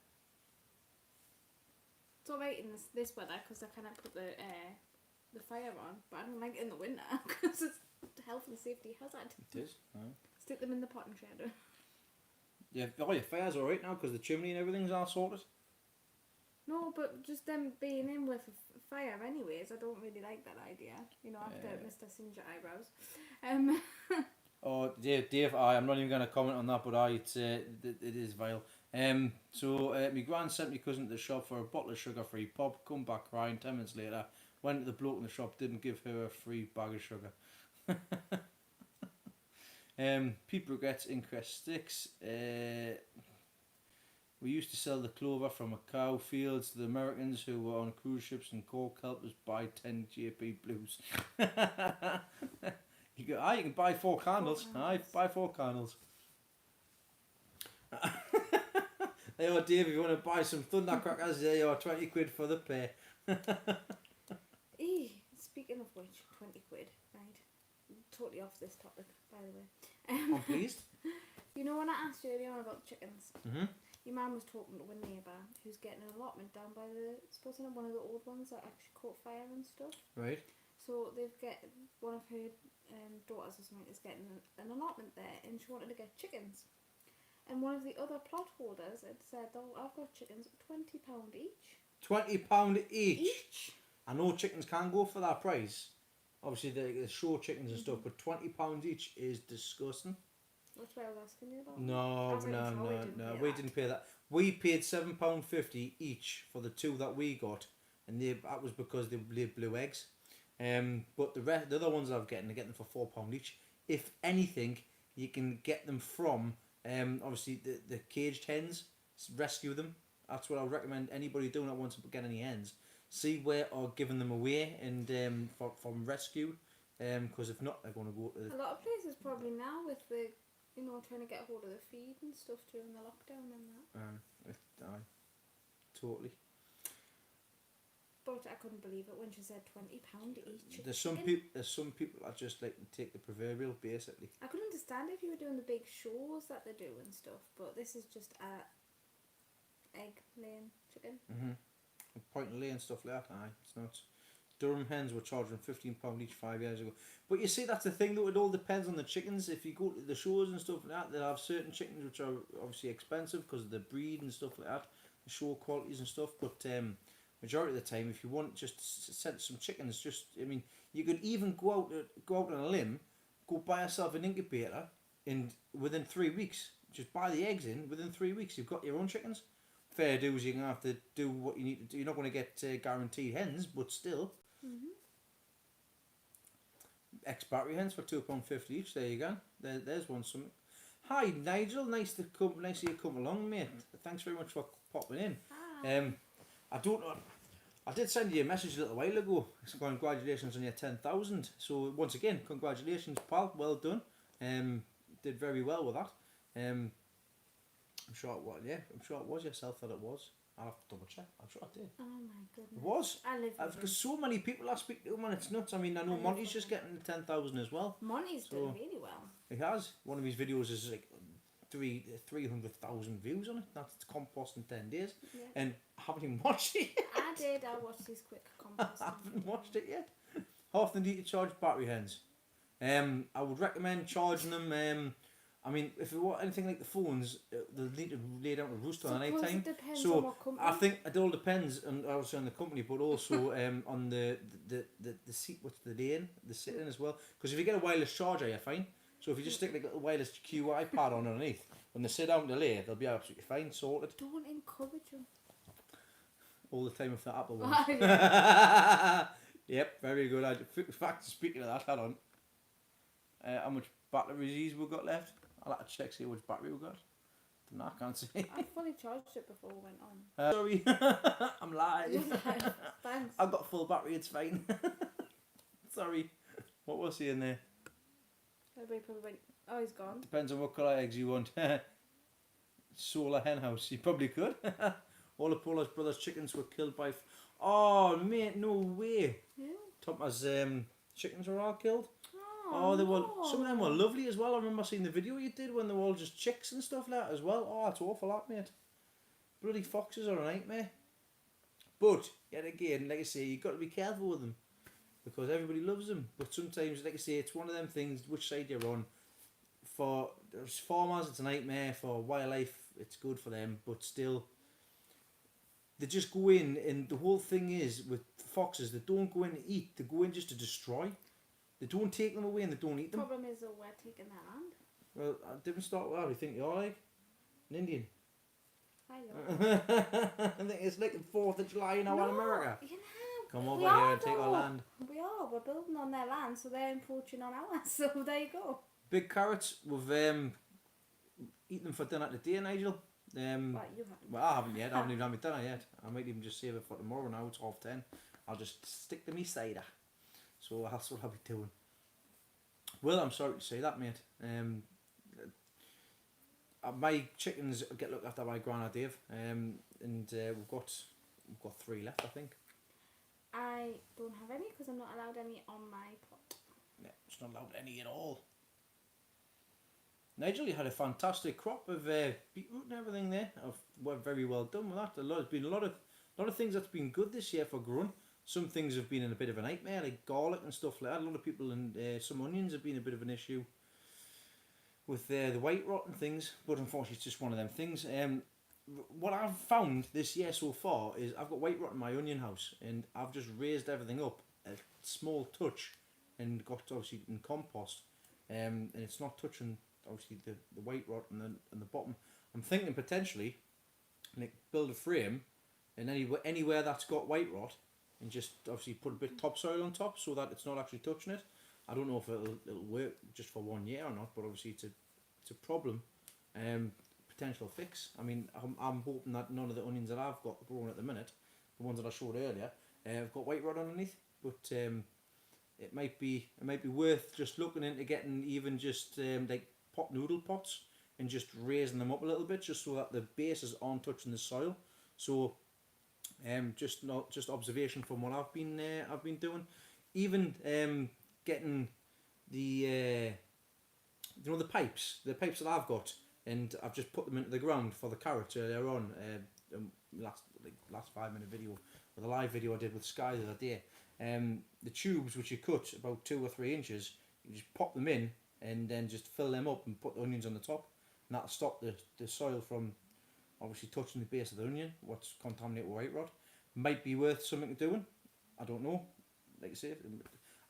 It's alright in this weather because I cannot put the fire on, but I don't like it in the winter because it's a health and safety hazard. It is. Aye. Stick them in the pot and shed. Yeah. Oh, your fire's alright now because the chimney and everything's all sorted. No, but just them being in with a fire anyways, I don't really like that idea. You know, after Mr. Singer eyebrows. Oh, Dave. I'm not even going to comment on that, but it is vile. So my gran sent my cousin to the shop for a bottle of sugar-free pop. Come back crying. 10 minutes later, went to the bloke in the shop. Didn't give her a free bag of sugar. Pete regrets Increst sticks. We used to sell the clover from a cow fields to the Americans who were on cruise ships and coke help us buy 10 JP Blues. You can buy 4 candles. Aye, buy 4 candles. Hey, oh, Dave, if you want to buy some thundercrackers, there you are, 20 quid for the pair. Speaking of which, 20 quid, right? Totally off this topic, by the way. I'm pleased. You know when I asked you earlier on about chickens? Mm-hmm. Your mum was talking to a neighbour who's getting an allotment down by one of the old ones that actually caught fire and stuff. Right. So they've got one of her daughters or something is getting an allotment there, and she wanted to get chickens. And one of the other plot holders had said, "Oh, I've got chickens, £20 each." £20 each. I know chickens can go for that price. Obviously, the show chickens and stuff, but £20 each is disgusting. That's what I was asking you about. No. We didn't pay that. We paid £7.50 each for the 2 that we got, and that was because they laid blue eggs. But the other ones I've getting, they're getting for £4 each. If anything, you can get them from obviously the caged hens. Rescue them. That's what I would recommend anybody doing that wants to get any hens. See where or giving them away and from rescue. Because if not, they're going to go to a lot of places probably now with the trying to get a hold of the feed and stuff during the lockdown and that. Totally. But I couldn't believe it when she said £20 each. There's some people that just like to take the proverbial basically. I could understand if you were doing the big shows that they do and stuff, but this is just a egg laying chicken. Point and lay and stuff like that. Aye, it's not. Durham hens were charging £15 each 5 years ago. But you see, that's the thing though, it all depends on the chickens. If you go to the shows and stuff like that, they'll have certain chickens which are obviously expensive because of the breed and stuff like that, the show qualities and stuff. But majority of the time, if you want just to send some chickens, you could even go out on a limb, go buy yourself an incubator, and within 3 weeks, just buy the eggs in. Within 3 weeks, you've got your own chickens. Fair dues, you're going to have to do what you need to do. You're not going to get guaranteed hens, but still. Ex-battery hens for £2.50 each. There you go. There's one something. Hi Nigel, nice to you come along, mate. Thanks very much for popping in. Hi. I don't know. I did send you a message a little while ago. Congratulations on your 10,000. So once again, congratulations, pal. Well done. Did very well with that. I'm sure it was. Yeah, I'm sure it was yourself that it was. I'll have to double check. I'm sure I did. Oh my goodness. It was. I live with Because so many people I speak to him and it's nuts. I mean, I know Monty's just getting 10,000 as well. Monty's doing really well. He has. One of his videos is like 300,000 views on it. That's compost in 10 days. Yeah. And I haven't even watched it yet. I watched his quick compost. I haven't watched it yet. How often do you charge battery hens? I would recommend charging them I mean, if it were anything like the phones, they'll need to lay down to roost on at night Suppose time. it depends So on what company. I think it all depends on also on the company, but also on the seat, what's the lane, the sitting as well. Because if you get a wireless charger, you're fine. So if you just stick like a little wireless QI pad on underneath, when they sit down to lay, they'll be absolutely fine, sorted Don't encourage them. all the time with the Apple ones. Yeah. Yep, very good. In fact, speaking of that, hold on. How much batteries we've got left? I'll have to check see how much battery we've got. No, I can't see. I fully charged it before we went on. Sorry, I'm lying. Thanks. I've got full battery, it's fine. Sorry. What was he in there? Everybody probably went, oh, he's gone. Depends on what colour eggs you want. Solar hen house, you probably could. All of Paula's brother's chickens were killed by... Oh, mate, no way. Yeah. Thomas' chickens were all killed. Oh, they were. Some of them were lovely as well. I remember seeing the video you did when they were all just chicks and stuff like that as well. Oh, that's awful, that, mate. Bloody foxes are a nightmare. But yet again, like I say, you got to be careful with them because everybody loves them. But sometimes, like I say, it's one of them things. Which side you're on? For farmers, it's a nightmare. For wildlife, it's good for them. But still, they just go in, and the whole thing is with foxes, they don't go in to eat. They go in just to destroy. They don't take them away and they don't eat The them. problem is that we're taking their land. Well, I didn't start with that. You think you're like an Indian? I I think it's like the 4th of July now in America. You know, Come we over here are and take our though. land. We are. We're building on their land, so they're encroaching on ours. So there you go. Big carrots. We've eaten them for dinner today, Nigel. Well, you haven't. Well, I haven't yet. I haven't even had my dinner yet. I might even just save it for tomorrow now. It's 10:30. I'll just stick to me cider. So that's what I'll be doing. Well, I'm sorry to say that, mate. My chickens get looked after by Grandad Dave, and we've got 3 left, I think. I don't have any because I'm not allowed any on my plot. Yeah, it's not allowed any at all. Nigel, you had a fantastic crop of beetroot and everything there. We're very well done with that. There's been a lot of things that's been good this year for growing. Some things have been in a bit of a nightmare, like garlic and stuff like that. A lot of people and some onions have been a bit of an issue with the white rot and things, but unfortunately it's just one of them things. What I've found this year so far is I've got white rot in my onion house, and I've just raised everything up a small touch and got obviously in compost, and it's not touching obviously the white rot and the bottom. I'm thinking potentially like build a frame and anywhere that's got white rot, and just obviously put a bit of topsoil on top so that it's not actually touching it. I don't know if it'll work just for 1 year or not, but obviously it's a problem. Potential fix. I mean, I'm hoping that none of the onions that I've got growing at the minute, the ones that I showed earlier, have got white rot underneath. But it might be worth just looking into getting even just like pot noodle pots and just raising them up a little bit, just so that the bases aren't touching the soil. So just observation from what I've been doing. Even getting the the pipes that I've got, and I've just put them into the ground for the carrots earlier on. Last 5-minute video, or the live video I did with Sky the other day. The tubes which you cut about 2 or 3 inches, you just pop them in and then just fill them up and put the onions on the top, and that'll stop the soil from obviously touching the base of the onion, what's contaminated with white rot. Might be worth something to doing. I don't know. Like I say,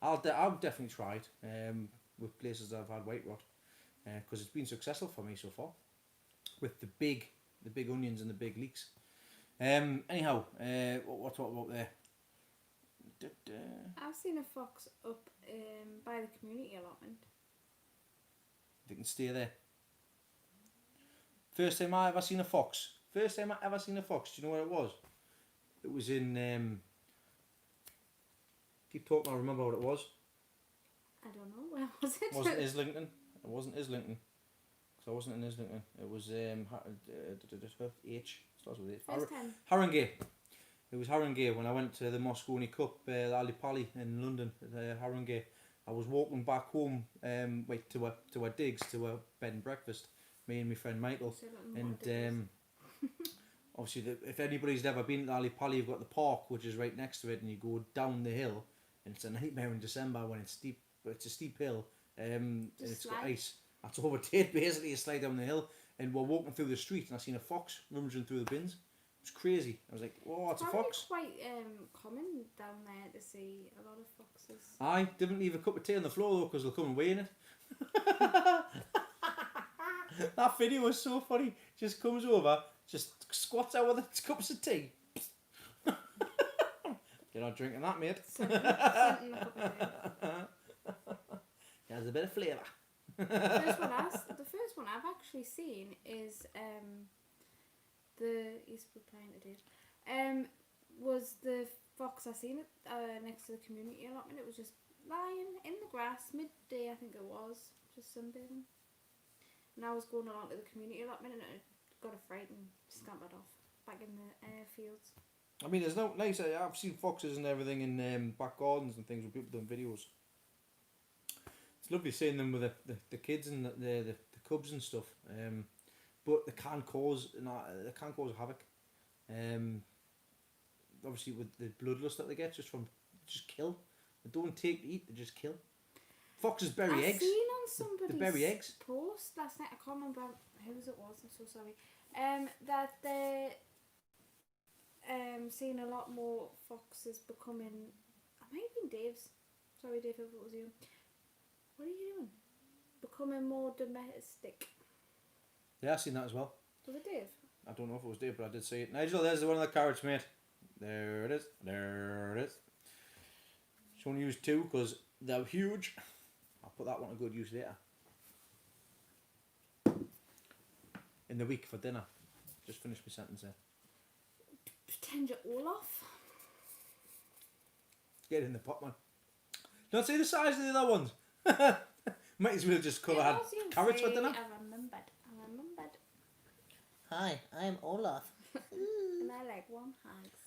I'll definitely try it with places that I've had white rot, because it's been successful for me so far with the big onions and the big leeks. Anyhow, what about there? I've seen a fox up by the community allotment. They can stay there. First time I ever seen a fox. Do you know where it was? It was in. Keep talking. I remember what it was. I don't know, where was it? It wasn't Islington. It wasn't Islington. Because I wasn't in Islington. It was H. Starts with H. First time. Haringey. It was Haringey when I went to the Moscone Cup, Ali Pali in London. Haringey. I was walking back home, to our digs, to our bed and breakfast. Me and my friend Michael, and obviously, if anybody's ever been to Ali Pali, you've got the park which is right next to it, and you go down the hill, and it's a nightmare in December when it's steep. It's a steep hill, and it's got ice. That's all it did. Basically, you slide down the hill, and we're walking through the street, and I seen a fox rummaging through the bins. It was crazy. I was like, "Oh, it's a fox." Quite common down there to see a lot of foxes. I didn't leave a cup of tea on the floor though, because they'll come and weigh in it. That video was so funny. Just comes over, just squats out with a cups of tea. You're not drinking that, mate. Sitting in a cup of tea. There's a bit of flavour. The first one I've actually seen is the Eastwood plant it did. Was the fox I seen it next to the community allotment. It was just lying in the grass midday, I think it was, just sunbathing. And I was going along to the community allotment and it got afraid and scampered off back in the fields. I mean, there's no nice. I've seen foxes and everything in back gardens and things with people doing videos. It's lovely seeing them with the kids and the cubs and stuff. But they can cause havoc. Obviously with the bloodlust that they get just kill. They don't take to eat, they just kill. Foxes bury eggs. I seen on somebody's bury eggs. post last night, I can't remember whose it was, I'm so sorry, that they're seeing a lot more foxes becoming, it might have been Dave's, sorry Dave if it was you, what are you doing? Becoming more domestic. Yeah, I've seen that as well. Was it Dave? I don't know if it was Dave, but I did see it. Nigel, there's one of the carrots, mate. There it is. There it is. Just want to use two because they're huge. I'll put that one to good use later. In the week for dinner. Just finished my sentence there. Pretend you're Olaf. Get in the pot, man. Don't see the size of the other ones. Might as well just cover had carrots for dinner. I remembered. Hi, I'm Olaf. And I like warm hugs.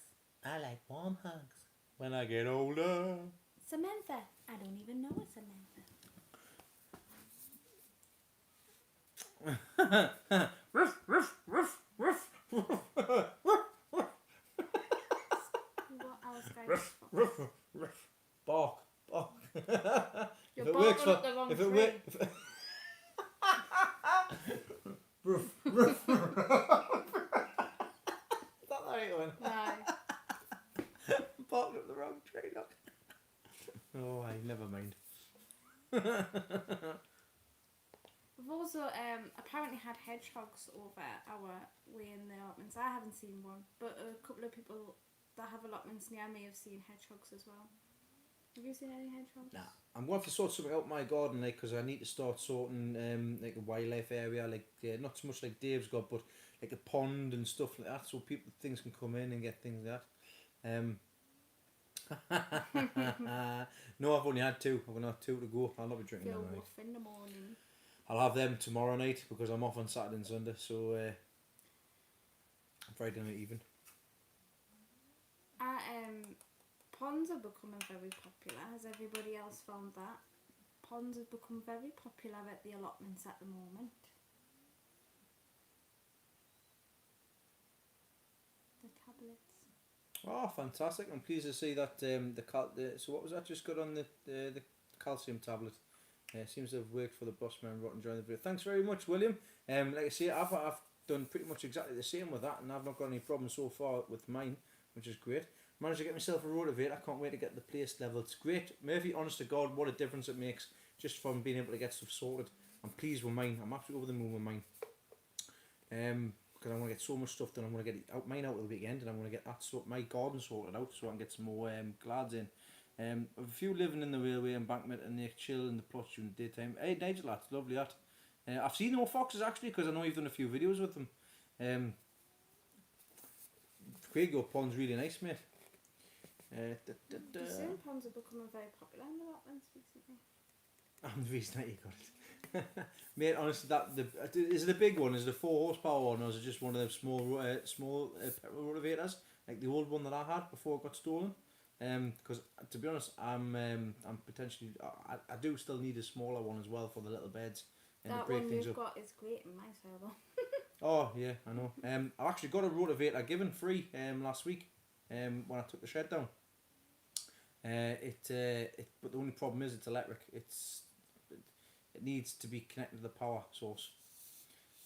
I like warm hugs. When I get older. Samantha. I don't even know a Samantha. Ruff, ruff, ruff, ruff. What else, guys? Ruff, ruff, ruff. Bark, bark. You're barking up the wrong tree. Ruff, ruff. Is that the right one? No. Barking up the wrong tree, look. Oh, never mind. We've also apparently had hedgehogs over our way in the allotments. I haven't seen one, but a couple of people that have allotments near me have seen hedgehogs as well. Have you seen any hedgehogs? Nah. I'm going to sort something out in my garden, like, because I need to start sorting like a wildlife area, like not so much like Dave's got, but like a pond and stuff like that, so things can come in and get things like that. No, I've only had two. I've only had two to go. I'll not be drinking them tonight. In the morning. I'll have them tomorrow night because I'm off on Saturday and Sunday, so Friday night even. Ponds are becoming very popular. Has everybody else found that? Ponds have become very popular at the allotments at the moment. The tablets. Oh, fantastic! I'm pleased to see that so what was that just got on the calcium tablet? Seems to have worked for the boss member enjoying the video. Thanks very much, William. Like I say, I've done pretty much exactly the same with that, and I've not got any problems so far with mine, which is great. Managed to get myself a rotivator. I can't wait to get the place level. It's great, Murphy. Honest to God, what a difference it makes just from being able to get stuff sorted. I'm pleased with mine. I'm absolutely over the moon with mine. Because I want to get so much stuff done. I want to get mine out of the weekend, and I want to get my garden sorted out so I can get some more glads in. A few living in the railway embankment and they chill in the plots during the daytime. Hey Nigel, that's lovely that. I've seen more foxes actually because I know you've done a few videos with them. Quago Pond's really nice, mate. The same ponds are becoming very popular in the allotments recently. I'm the reason that you got it. Mate, honestly, is it a big one? Is it a 4 horsepower one, or is it just one of them small petrol rotavators like the old one that I had before it got stolen? Because to be honest, I'm potentially I do still need a smaller one as well for the little beds and that to break one things you've up. got is great in my server. Oh yeah, I know. I actually got a rotavator given free last week when I took the shed down. But the only problem is it's electric. it needs to be connected to the power source.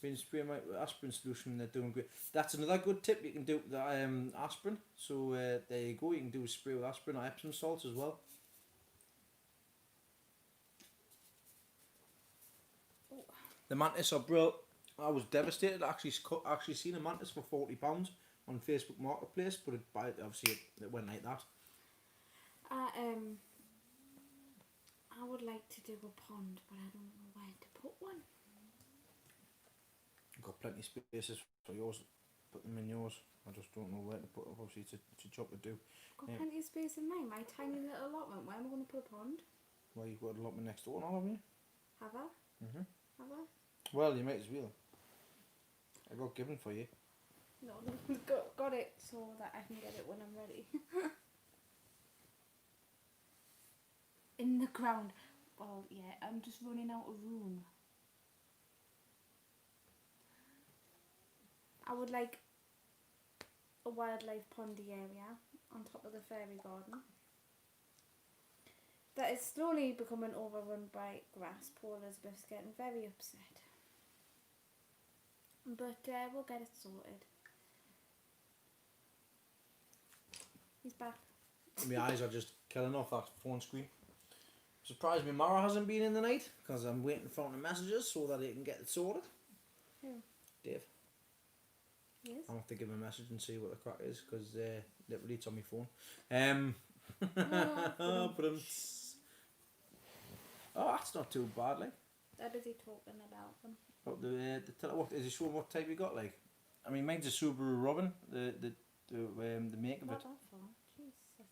Been spraying my aspirin solution, they're doing great. That's another good tip you can do with the aspirin. So there you go, you can do a spray with aspirin or Epsom salts as well. Oh. The mantis are brilliant. I was devastated. I actually seen a mantis for £40 on Facebook Marketplace, but obviously it went like that. I would like to do a pond, but I don't know where to put one. I've got plenty of spaces for yours. Put them in yours. I just don't know where to put them. Obviously it's a job to do. I've got plenty of space in mine. My tiny little allotment. Where am I going to put a pond? Well, you've got a allotment next door now, haven't you? Have I? Mhm. Have I? Well, you might as well. I got given for you. No, got it so that I can get it when I'm ready. In the ground. Oh yeah, I'm just running out of room. I would like a wildlife pondy area on top of the fairy garden. That is slowly becoming overrun by grass. Poor Elizabeth's getting very upset. But we'll get it sorted. He's back. My eyes are just killing off that phone screen. Surprised me Mara hasn't been in the night because I'm waiting for the messages so that he can get it sorted. Who? Dave. Yes. I'll have to give him a message and see what the crack is because literally it's on my phone. Oh, that's not too bad, like. They're busy talking about them. But what is he showing what type you got, like? I mean, mine's a Subaru Robin, the make of Not it. that far. Jesus.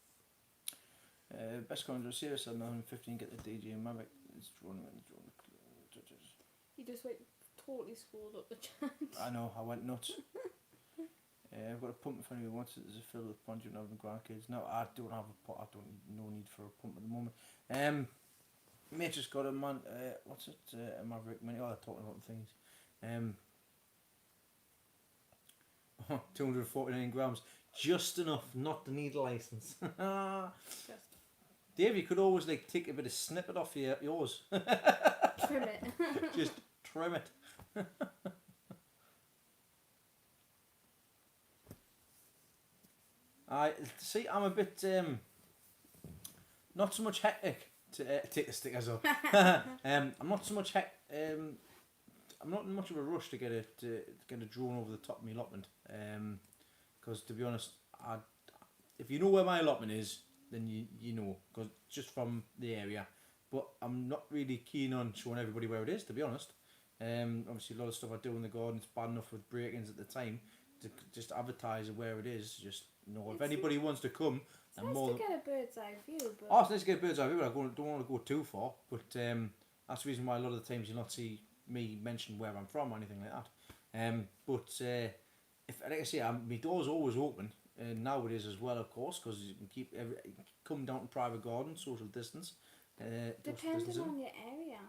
Best conjure serious 715 get the DJ Mavic. It's running. You just like totally scrolled up the chat. I know, I went nuts. I've got a pump if anyone wants it. There's a fill with pond you don't have the grandkids. No, I don't have a pot. I don't no need for a pump at the moment. Mate just got a man. What's it? A Maverick Mini. Oh, they're talking about things. 249 grams, just enough not to need a license. Dave, you could always like take a bit of snippet off yours. Trim it. Just trim it. I see. I'm a bit not so much hectic to take the stickers off. I'm not so much I'm not in much of a rush to get a drone over the top of my allotment. Because to be honest, if you know where my allotment is, then you know, because just from the area. But I'm not really keen on showing everybody where it is, to be honest. Obviously, a lot of stuff I do in the garden, it's bad enough with break-ins at the time to just advertise where it is. Just if anybody wants to come, it's nice to get a bird's eye view. But oh, it's nice to get a bird's eye view, but I don't want to go too far. But that's the reason why a lot of the times you'll not see me mention where I'm from or anything like that. If, like I say, my door's always open, and now it is as well, of course, because you can come down to private garden, social distance. Depending on your area.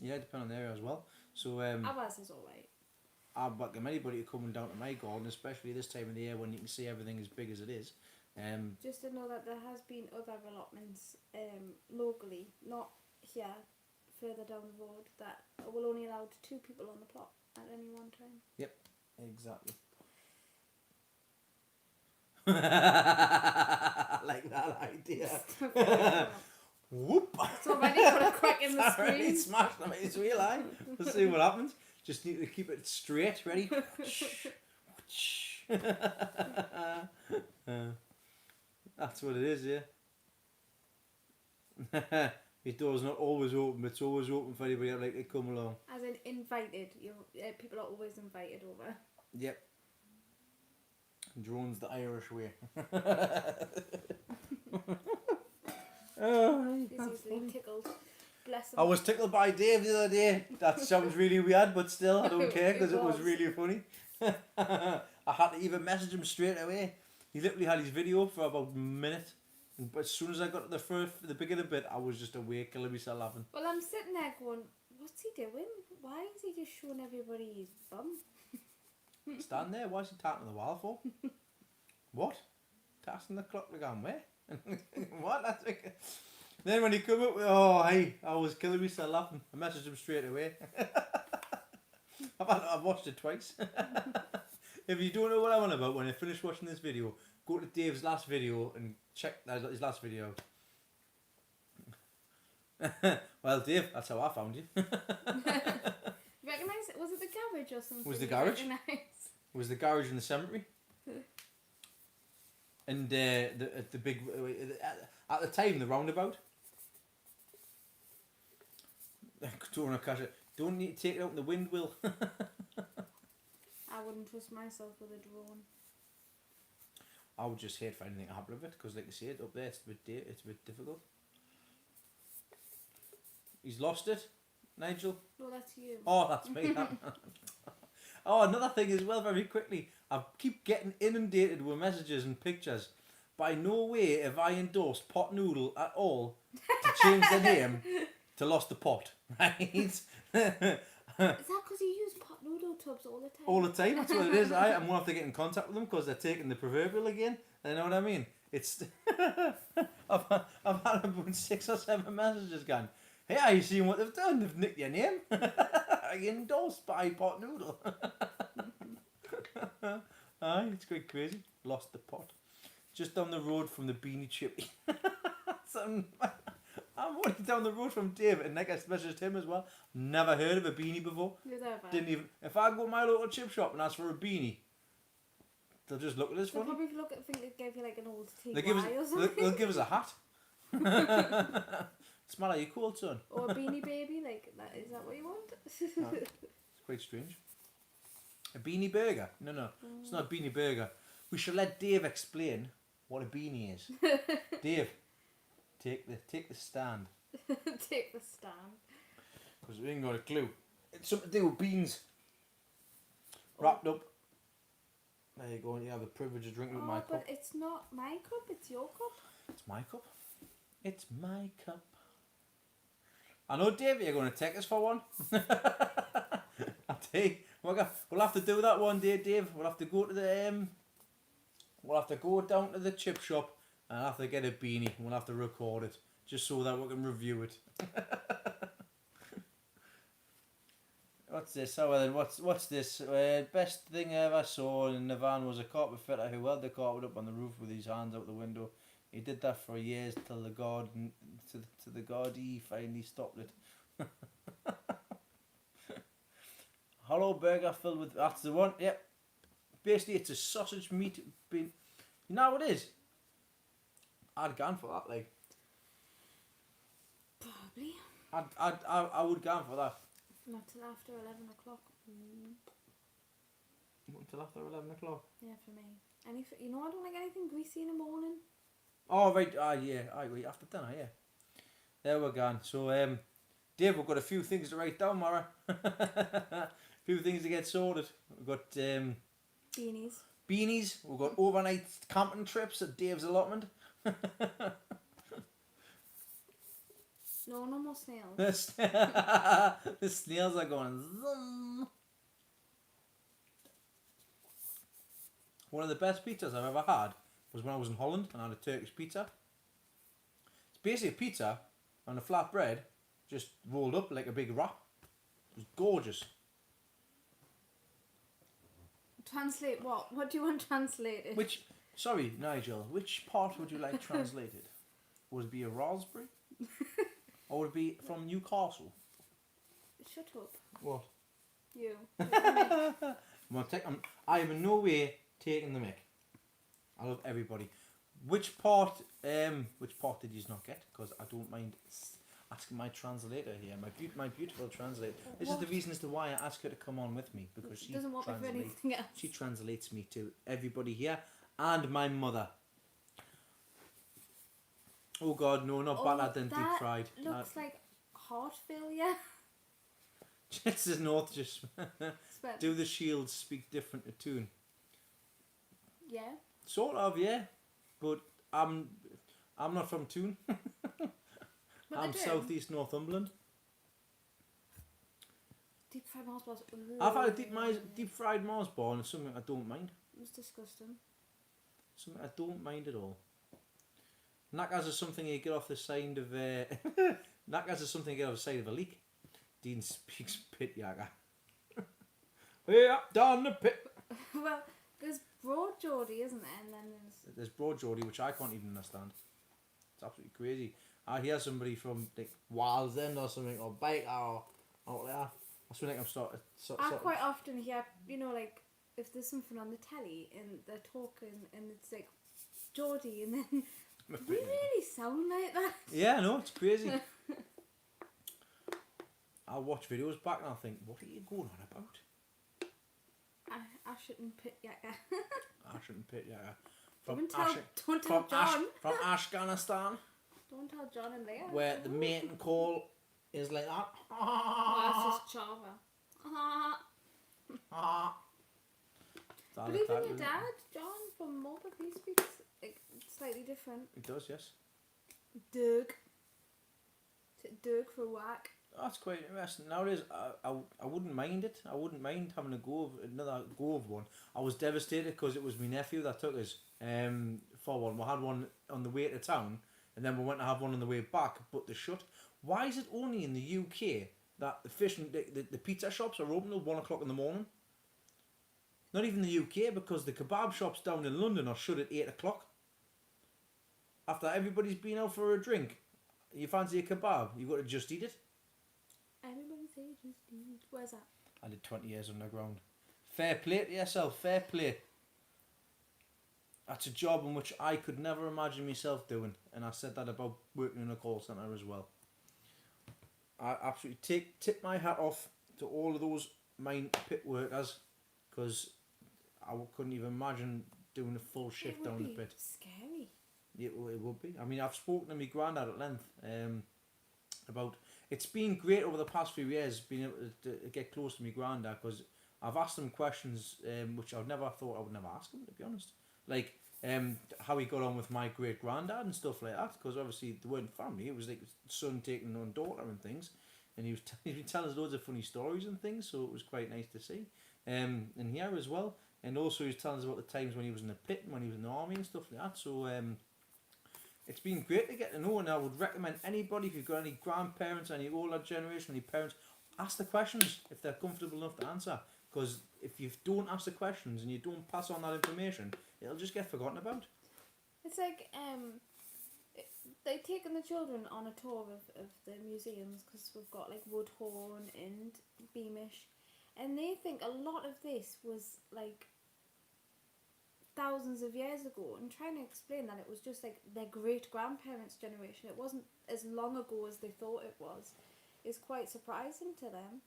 Yeah, depending on the area as well. So ours is alright. I'd welcome anybody coming down to my garden, especially this time of the year when you can see everything as big as it is. Just to know that there has been other allotments locally, not here, further down the road, that will only allow 2 people on the plot at any one time. Yep, exactly. Like that idea. Whoop! It's already got a crack in the screen. Already smashed them. It's real eye. Let's see what happens. Just need to keep it straight. Ready? That's what it is, yeah. His door's not always open, but it's always open for anybody that'd like to come along. As in invited. People are always invited over. Yep. Drone's the Irish way. Oh, He's easily tickled. Bless him. I was tickled by Dave the other day. That sounds really weird, but still, I don't care because it was really funny. I had to even message him straight away. He literally had his video for about a minute. But as soon as I got to the beginning bit, I was just awake, killing myself laughing. Well, I'm sitting there going, what's he doing? Why is he just showing everybody his bum? Stand there, why is he tapping the wall for? What? Tapping the clock again, where? What? That's like... Then when he come up with, oh, hey, I was killing myself laughing. I messaged him straight away. I've watched it twice. If you don't know what I'm on about, when I finish watching this video, go to Dave's last video and check his last video. Well, Dave, that's how I found you. Recognise it? Was it the garage or something? Was the you garage? recognised? Was the garage in the cemetery? And the big at the time the roundabout. Don't want to catch it. Don't need to take it out in the wind, Will. I wouldn't trust myself with a drone. I would just hate for anything to happen with it because, like I said, up there it's a bit difficult. He's lost it, Nigel. No, that's you. Oh, that's me. Oh, another thing as well, very quickly. I keep getting inundated with messages and pictures. By no way have I endorsed Pot Noodle at all to change the name to Lost the Pot, right? Is that because you use pot noodle tubs all the time? All the time, that's what it is. I'm going to have to get in contact with them because they're taking the proverbial again. You know what I mean? It's I've had about 6 or 7 messages going, hey, are you seeing what they've done? They've nicked your name. Endorsed by Pot Noodle. Aye, it's quite crazy. Lost the Pot. Just down the road from the Beanie Chippy. I'm only down the road from Dave, and Nick, I messaged him as well. Never heard of a beanie before. Didn't even. If I go to my local chip shop and ask for a beanie, they'll just look at us They'll funny. probably think they gave you like an old TY They'll give us, or something. they'll give us a hat. Smell like you cold, son. Or a beanie baby, like that. Is that what you want? No. It's quite strange. A beanie burger? No, it's not a beanie burger. We should let Dave explain what a beanie is. Dave, take the stand. Take the stand. Because we ain't got a clue. It's something to do with beans. Wrapped up. There you go, and you have the privilege of drinking with my Oh, but cup. it's not my cup, it's your cup. It's my cup. It's my cup. I know, Dave, you're going to take us for one. I'll tell you, we'll have to do that one day, Dave. We'll have to go to the we'll have to go down to the chip shop and have to get a beanie. We'll have to record it just so that we can review it. What's this? Oh, well, then what's this? Best thing I ever saw in the van was a carpet fitter who held the carpet up on the roof with his hands out the window. He did that for years till the god he finally stopped it. Hollow burger filled with, that's the one. Yep. Basically, it's a sausage meat bean. You know what it is? I'd gone for that. Like, Probably. I would gone for that. Not till after 11 o'clock. Until after 11 o'clock. Yeah, for me. You know, I don't like anything greasy in the morning. Oh right, yeah, wait, after dinner, yeah. There we're gone. So Dave, we've got a few things to write down, Mara. A few things to get sorted. We've got Beanies. beanies, we've got overnight camping trips at Dave's allotment. No more snails. The snails are going zoom. One of the best pizzas I've ever had was when I was in Holland and I had a Turkish pizza. It's basically a pizza on a flat bread, just rolled up like a big wrap. It was gorgeous. Translate what? What do you want translated? Sorry, Nigel, which part would you like translated? Would it be a raspberry? Or would it be from Newcastle? Shut up. What? You. I am in no way taking the mick. I love everybody. Which part did you not get? Because I don't mind asking my translator here, my beautiful translator. This is the reason as to why I ask her to come on with me, because she doesn't want me for anything else. She translates me to everybody here and my mother. Oh God, no, not batter than deep fried. Looks like heart failure. Just as North just do the shields speak different to tune. Yeah. Sort of, yeah, but I'm not from Toon. I'm southeast Northumberland. Deep fried Mars bars. I've had a deep fried Mars bar, and it's something I don't mind. It was disgusting. Something I don't mind at all. Knackers is something you get off the side of knackers is something you get off the side of a leak. Dean speaks pit yaga. Way up down the pit. Well, there's Broad Geordie, isn't there? And then There's Broad Geordie, which I can't even understand. It's absolutely crazy. I hear somebody from like Wales End or something, or Baker or out there. That's when I'm starting. I quite often hear, you know, like if there's something on the telly and they're talking and it's like Geordie, and then do we really sound like that? Yeah, no, it's crazy. I'll watch videos back and I'll think, what are you going on about? Ash and Pit Yaga. Ash and Pit, yeah. Don't tell John. From Afghanistan, Don't tell John in there. where the mating call is like that. Oh, that's just Chava. But even your dad, John from Morpeth, he speaks like, slightly different. It does, yes. Doug. Doug for whack. That's quite interesting. Nowadays, I wouldn't mind it. I wouldn't mind having another go of one. I was devastated because it was my nephew that took us for one. We had one on the way to town, and then we went to have one on the way back, but they shut. Why is it only in the UK that the fish and the pizza shops are open till 1 o'clock in the morning? Not even the UK, because the kebab shops down in London are shut at 8 o'clock. After everybody's been out for a drink, you fancy a kebab, you've got to just eat it. Everybody say just eat. Where's that? I did 20 years underground. Fair play to yourself, fair play. That's a job in which I could never imagine myself doing, and I said that about working in a call centre as well. I absolutely tip my hat off to all of those mine pit workers, because I couldn't even imagine doing a full shift down the pit. Scary. It would be. I mean, I've spoken to my granddad at length about. It's been great over the past few years being able to get close to my granddad, because I've asked him questions which I've never thought I would never ask him, to be honest. Like how he got on with my great granddad and stuff like that, because obviously they weren't family. It was like son taking on daughter and things, and he's been telling us loads of funny stories and things, so it was quite nice to see. And here as well, and also he was telling us about the times when he was in the pit and when he was in the army and stuff like that. So it's been great to get to know, and I would recommend anybody, if you've got any grandparents, any older generation, any parents, ask the questions if they're comfortable enough to answer. Because if you don't ask the questions and you don't pass on that information, it'll just get forgotten about. It's like they've taken the children on a tour of the museums, because we've got like Woodhorn and Beamish, and they think a lot of this was like thousands of years ago, and trying to explain that it was just like their great grandparents' generation. It wasn't as long ago as they thought it was. Is quite surprising to them.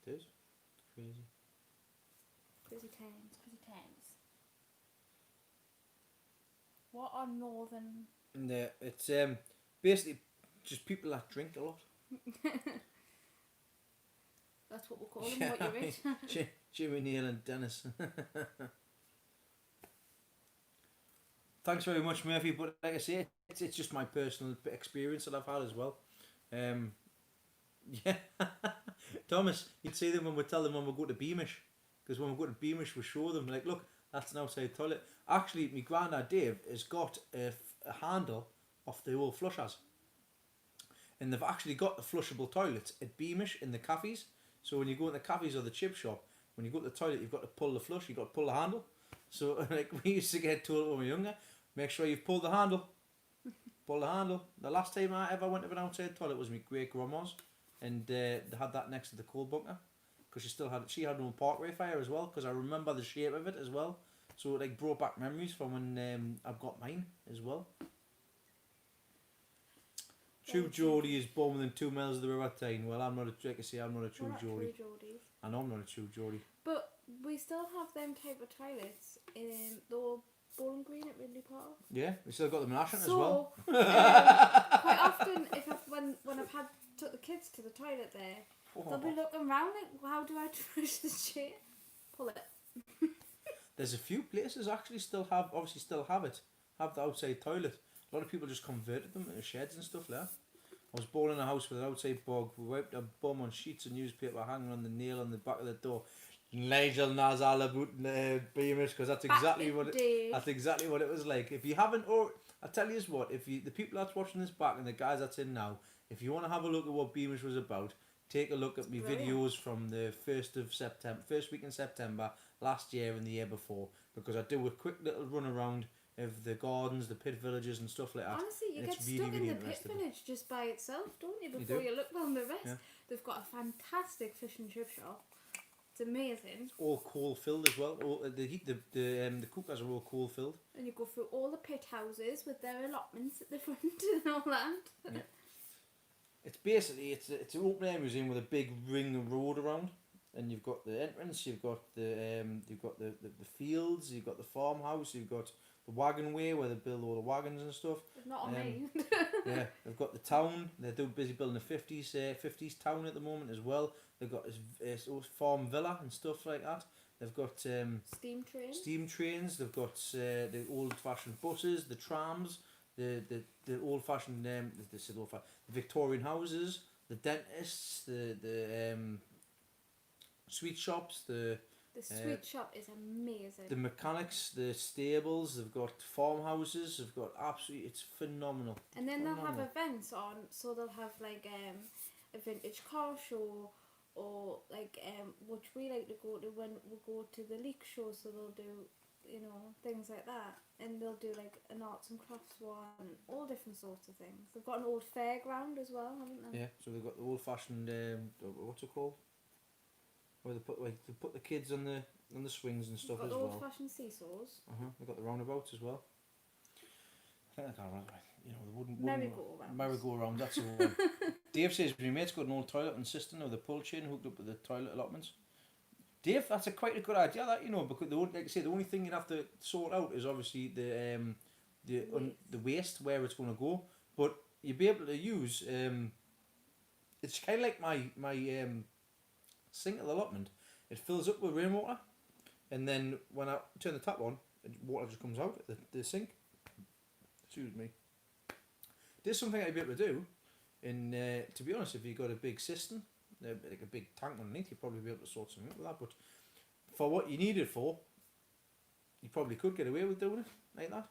It is. It's crazy. Crazy times, crazy times. What are northern? And it's basically just people that drink a lot. That's what we'll call them. What you're in. Jimmy, Neil, and Dennis. Thanks very much, Murphy. But like I say, it's just my personal experience that I've had as well. Yeah, Thomas, you'd see them when we tell them when we go to Beamish, because when we go to Beamish, we show them like, look, that's an outside toilet. Actually, my granddad Dave has got a handle off the old flushers, and they've actually got the flushable toilets at Beamish in the cafes. So when you go in the cafes or the chip shop, when you go to the toilet, you've got to pull the flush, you've got to pull the handle. So like we used to get told when we were younger, make sure you've pulled the handle. Pull the handle. The last time I ever went to an outside toilet was my great grandma's, and they had that next to the coal bunker, because she had no Parkway fire as well, because I remember the shape of it as well. So it like brought back memories from when I've got mine as well. True Geordie is born within 2 miles of the River Tyne. Well, I'm not a true Geordie. I know I'm not a true Geordie. But we still have them type of toilets in the old Bowling Green at Ridley Park. Yeah, we still got them in Ashton as So, well. quite often, when I've took the kids to the toilet there, they'll be looking around like, how do I brush the shit? Pull it. There's a few places actually still have it, have the outside toilet. A lot of people just converted them into sheds and stuff like that. I was born in a house with an outside bog. We wiped a bum on sheets of newspaper hanging on the nail on the back of the door. Nigel Nazal about Beamish, because that's exactly what it was like. If you haven't, or I tell you what, if you the people that's watching this back and the guys that's in now, if you want to have a look at what Beamish was about, take a look at my Brilliant. videos from the first week in September last year and the year before, because I do a quick little run around of the gardens, the pit villages and stuff like that. Honestly, you And get it's stuck really, really in the pit interesting. village just by itself, don't you? You Before do. you look round the rest. Yeah. They've got a fantastic fish and chip shop. It's amazing. All coal filled as well. All the cookers are all coal filled. And you go through all the pit houses with their allotments at the front and all that. Yeah. It's basically it's an open air museum with a big ring road around, and you've got the entrance, you've got the fields, you've got the farmhouse, you've got the wagon way where they build all the wagons and stuff. Not on me. Yeah, they've got the town. They're busy building a 50s town at the moment as well. They've got this farm villa and stuff like that. They've got Steam trains. They've got the old-fashioned buses, the trams, the old-fashioned the Victorian houses, the dentists, the sweet shops, The sweet shop is amazing. the mechanics, the stables. They've got farmhouses. They've got absolutely. It's phenomenal. And then they'll have Phenomenal. events on, so they'll have like a vintage car show, or like which we like to go to when we go to the leak show. So they'll do, things like that, and they'll do like an arts and crafts one, all different sorts of things. They've got an old fairground as well, haven't they? Yeah. So they've got the old-fashioned what's it called? Where they put the kids on the swings and stuff They've as got well. old-fashioned seesaws, They've got the roundabouts as well. I think I can't remember. The wooden merry-go-rounds. merry-go-round. That's the one. Dave says my mate's got an old toilet and cistern with a pull chain hooked up with the toilet allotments. Dave, that's quite a good idea. That because like I say, the only thing you'd have to sort out is obviously the waste where it's going to go. But you'd be able to use it's kind of like my sink at the allotment. It fills up with rainwater, and then when I turn the tap on, water just comes out at the sink. Excuse me. There's something I'd be able to do, and to be honest, if you've got a big cistern, like a big tank underneath, you'd probably be able to sort something out with that. But for what you need it for, you probably could get away with doing it like that.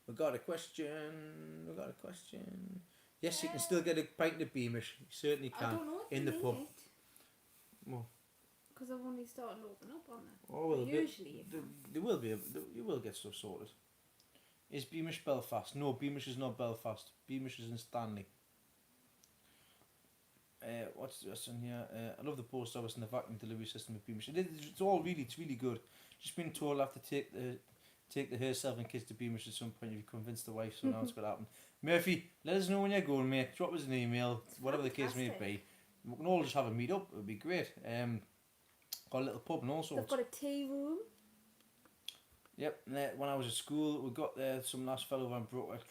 We got a question. Yes, you can still get a pint of Beamish. You certainly I can. don't know. In the pub. Well, Because I've only started to open up on it. oh well, Usually. they will be. You will get stuff sorted. Is Beamish Belfast? No, Beamish is not Belfast. Beamish is in Stanley. What's this in here? I love the post office and the vacuum delivery system with Beamish. It's really good. Just been told I have to take the herself and kids to Beamish at some point if you convince the wife, so now it's going to happen. Murphy, let us know when you're going, mate. Drop us an email, whatever the case may be. We can all just have a meet up. It would be great. Got a little pub and all sorts. They've got a tea room. Yep. When I was at school, we got there. Some last fellow and brought.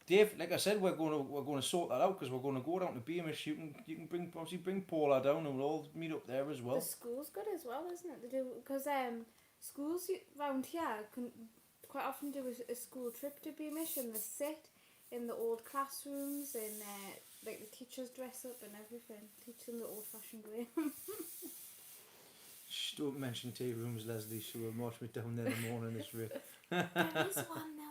Dave, like I said, we're going to sort that out because we're going to go down to Beamish. You can bring Paula down and we'll all meet up there as well. The school's good as well, isn't it? They do because schools around here can quite often do a school trip to Beamish, and they sit in the old classrooms and like the teachers dress up and everything, teach them the old-fashioned way. Shh, don't mention tea rooms, Leslie. She will march me down there in the morning this week. There is one now.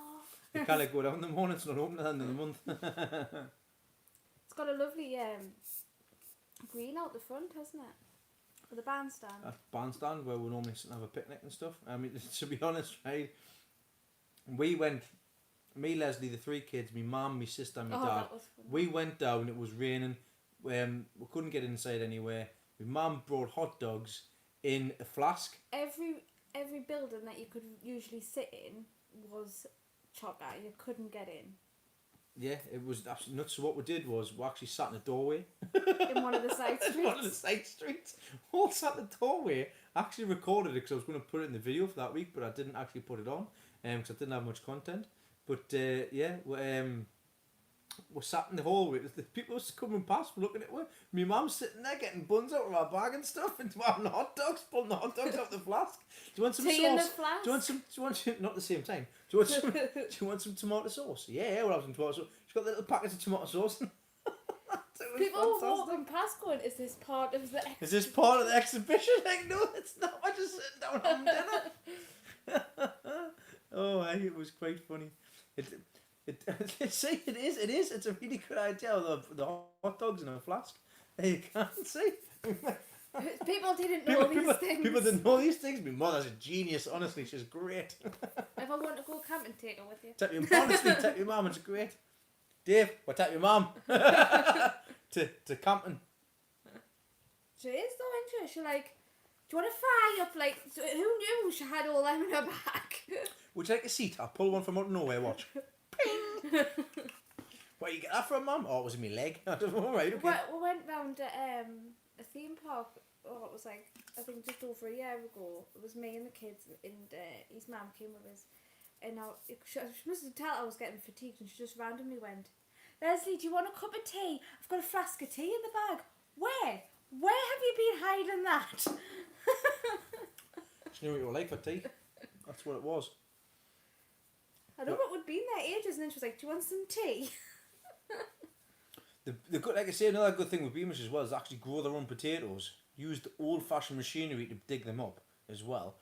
You can't go down in the morning. It's not open at the end of the month. It's got a lovely green out the front, hasn't it? For the bandstand. That bandstand where we normally sit and have a picnic and stuff. I mean, to be honest, right, we went, me, Leslie, the three kids, me mum, my sister and my dad, That was fun. we went down, it was raining, we couldn't get inside anywhere. My mum brought hot dogs in a flask. Every building that you could usually sit in was chocker. You couldn't get in. Yeah, it was absolutely nuts. So what we did was we actually sat in the doorway. In one of the side streets. One of the side streets. All sat in the doorway. I actually recorded it because I was going to put it in the video for that week, but I didn't actually put it on because I didn't have much content. But yeah, we sat in the hallway. The people was coming past, looking at me. My mum's sitting there getting buns out of her bag and stuff, and having the hot dogs, pulling the hot dogs out the flask. Do you want some Tea sauce? in the flask? Do you want some? Not at the same time. Do you want some tomato sauce? Yeah, we'll have some tomato sauce. She's got the little packets of tomato sauce. People were walking past going, is this part of the exhibition? Is this part of the exhibition? Like, no, it's not. We're just sitting down having dinner. Oh, hey, it was quite funny. See, it is. It's a really good idea. The hot dogs in a flask. There you can see. People didn't know these things. People didn't know these things. My mother's a genius. Honestly, she's great. If I want to go camping, take her with you. Tap your honestly, tap your mum. It's great. Dave, what tap your mum to camping. She is though, isn't she? She's like, do you want to fry up? Like, so who knew she had all them in her back? Would you like a seat? I'll pull one from out of nowhere. Watch. Ping. Where you get that from, mum? Oh, it was in my leg. I don't know. Right, okay. We went round a theme park. Oh, it was like, I think just over a year ago. It was me and the kids, and his mum came with us. And she must have told I was getting fatigued, and she just randomly went, Leslie, do you want a cup of tea? I've got a flask of tea in the bag. Where? Where have you been hiding that? She knew what you were like for tea. That's what it was. I know what would be in there ages, and then she was like, do you want some tea? The good, like I say, another good thing with Beamish as well is actually grow their own potatoes. Use the old-fashioned machinery to dig them up as well.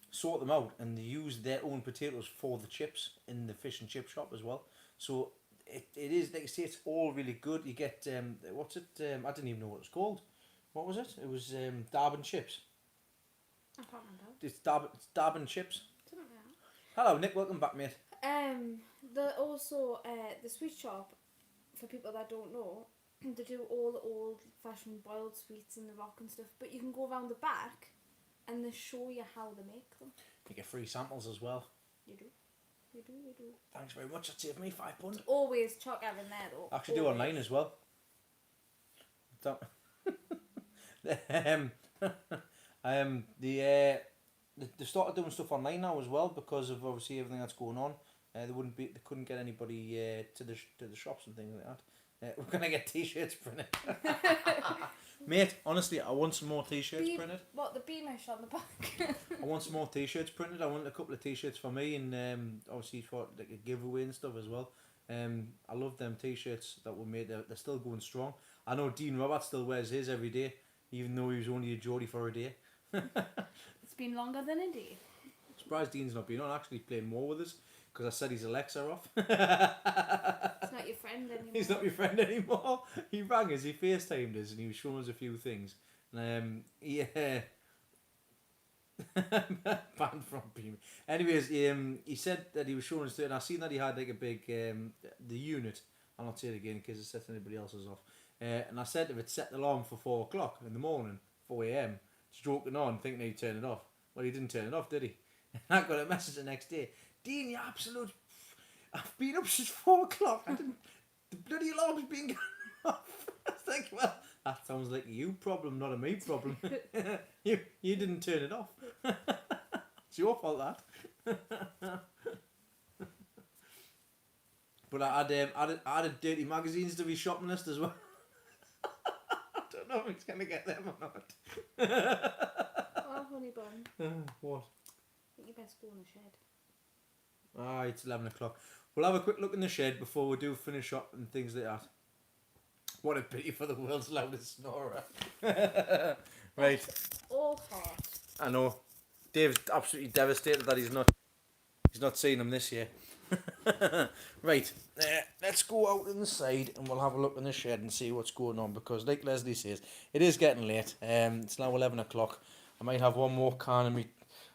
Sort them out, and they use their own potatoes for the chips in the fish and chip shop as well. So it is, like I say, it's all really good. You get what's it? I didn't even know what it was called. What was it? It was Darbin chips. I can't remember. It's Darbin chips. Something like that. Hello, Nick. Welcome back, mate. The sweet shop, for people that don't know, they do all the old-fashioned boiled sweets in the rock and stuff. But you can go around the back, and they show you how they make them. You get free samples as well. You do. Thanks very much. That saved me £5. Always chuck everything there though. Actually, do online as well. They started doing stuff online now as well because of obviously everything that's going on. They couldn't get anybody to the shops and things like that. We're gonna get t-shirts printed. Mate, honestly, I want some more t-shirts printed. What, the Beamish on the back? I want some more t-shirts printed. I want a couple of t-shirts for me and obviously for like a giveaway and stuff as well. I love them t-shirts that were made. They're still going strong. I know Dean Roberts still wears his every day, even though he was only a Geordie for a day. It's been longer than a day. Surprised Dean's not been on, actually playing more with us, because I said his Alexa off. It's not your friend anymore. He's not your friend anymore. He rang us, he FaceTimed us, and he was showing us a few things. Yeah. Banned from Beam. Anyways, he said that he was showing us, and I seen that he had like a big, the unit, I'll not say it again in case it sets anybody else's off. And I said if it set the alarm for 4 o'clock in the morning, 4 a.m, stroking on, thinking he'd turn it off. Well, he didn't turn it off, did he? And I got a message the next day. Dean, you absolute... I've been up since 4 o'clock. The bloody alarm's been going off. I was like, well, that sounds like a you problem, not a me problem. you didn't turn it off. It's your fault, that. But I added dirty magazines to my shopping list as well. I don't know if it's going to get them or not. Oh, honey bun. What? I think you best go in the shed. Ah, it's 11 o'clock. We'll have a quick look in the shed before we do finish up and things like that. What a pity for the world's loudest snorer. Right. All hot. I know. Dave's absolutely devastated that he's not seeing him this year. Right. Let's go out in the side and we'll have a look in the shed and see what's going on, because like Leslie says, it is getting late. It's now 11 o'clock. I might have one more can of meat.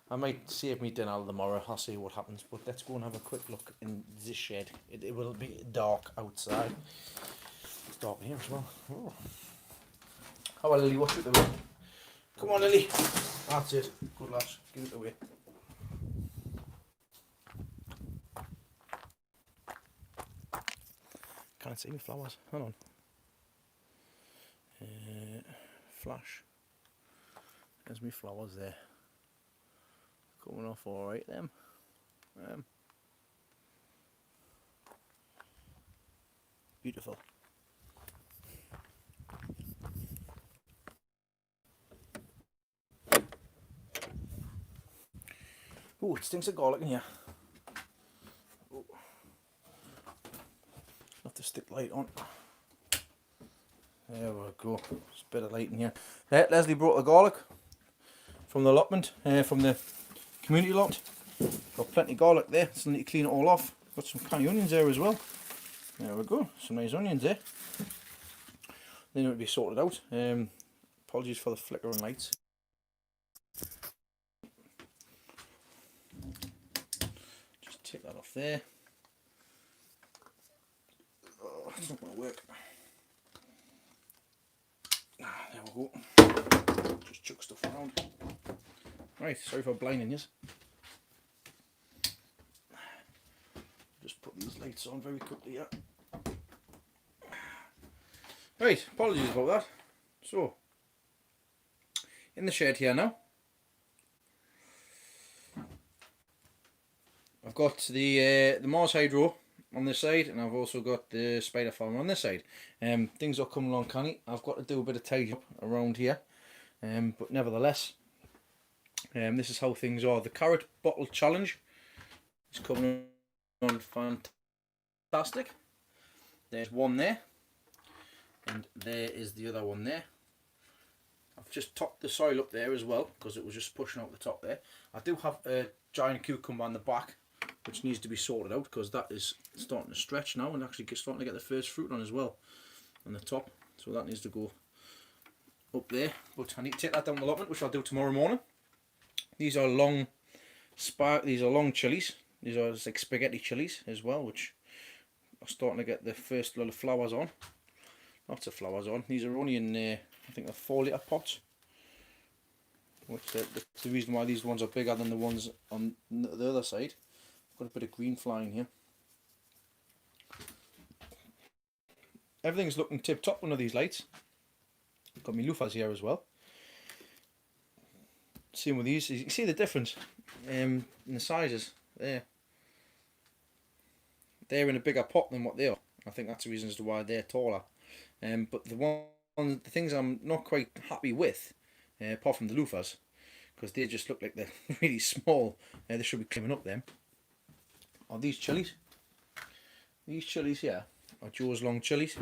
I might save me dinner tomorrow. I'll see what happens. But let's go and have a quick look in the shed. It will be dark outside. It's dark here as well. Oh. How are Lily? What's it doing? Come on, Lily. That's it. Good lass. Give it away. Can't see my flowers. Hold on. Flash. There's my flowers there. Coming off all right, them. Beautiful. Oh, it stinks of garlic in here. Oh. Have to stick light on. There we go. There's a bit of light in here. Leslie brought the garlic from the allotment, from the community lot. Got plenty of garlic there, still need to clean it all off. Got some canny onions there as well. There we go, some nice onions there. They need to be sorted out. Apologies for the flickering lights. Just take that off there. Oh, it's not going to work. There we go. Just chuck stuff around. Right, sorry for blinding you. Just put these lights on very quickly here. Right, apologies about that. So, in the shed here now, I've got the Mars Hydro on this side, and I've also got the Spider Farmer on this side. Things are coming along canny. I've got to do a bit of tidy up around here, but nevertheless, this is how things are. The carrot bottle challenge is coming on fantastic. There's one there, and there is the other one there. I've just topped the soil up there as well because it was just pushing out the top there. I do have a giant cucumber on the back which needs to be sorted out because that is starting to stretch now and actually starting to get the first fruit on as well on the top, so that needs to go up there. But I need to take that down the allotment, which I'll do tomorrow morning. These are long chilies. These are like spaghetti chilies as well, which are starting to get the first little flowers on. Lots of flowers on. These are only in I think they're 4-litre pots, which that's the reason why these ones are bigger than the ones on the other side. Got a bit of green flying here. Everything's looking tip top under these lights. Got my loofahs here as well. Same with these. You can see the difference in the sizes there. They're in a bigger pot than what they are. I think that's the reason as to why they're taller. But the things I'm not quite happy with, apart from the loofahs, because they just look like they're really small. They should be climbing up them. Are these chilies? These chilies here are Joe's long chilies,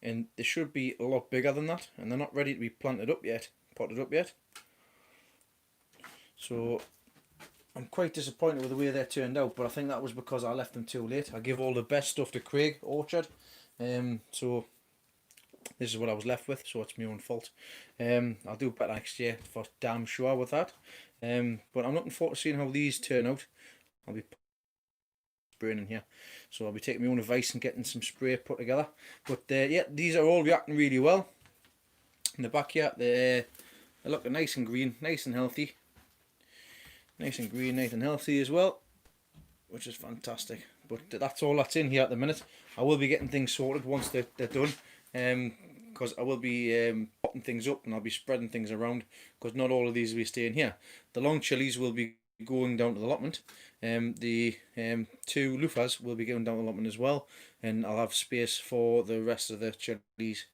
and they should be a lot bigger than that, and they're not ready to be potted up yet. So I'm quite disappointed with the way they turned out, but I think that was because I left them too late. I give all the best stuff to Craig Orchard, so this is what I was left with, so it's my own fault. I'll do better next year for damn sure with that. But I'm looking forward to seeing how these turn out. I'll be spraying in here, so I'll be taking my own advice and getting some spray put together. But yeah, these are all reacting really well. In the back here, they're looking nice and green, nice and healthy. Nice and green, nice and healthy as well, which is fantastic. But that's all that's in here at the minute. I will be getting things sorted once they're done, because I will be potting things up and I'll be spreading things around, because not all of these will be staying here. The long chilies will be going down to the allotment. The 2 loofahs will be going down to the allotment as well, and I'll have space for the rest of the chilies.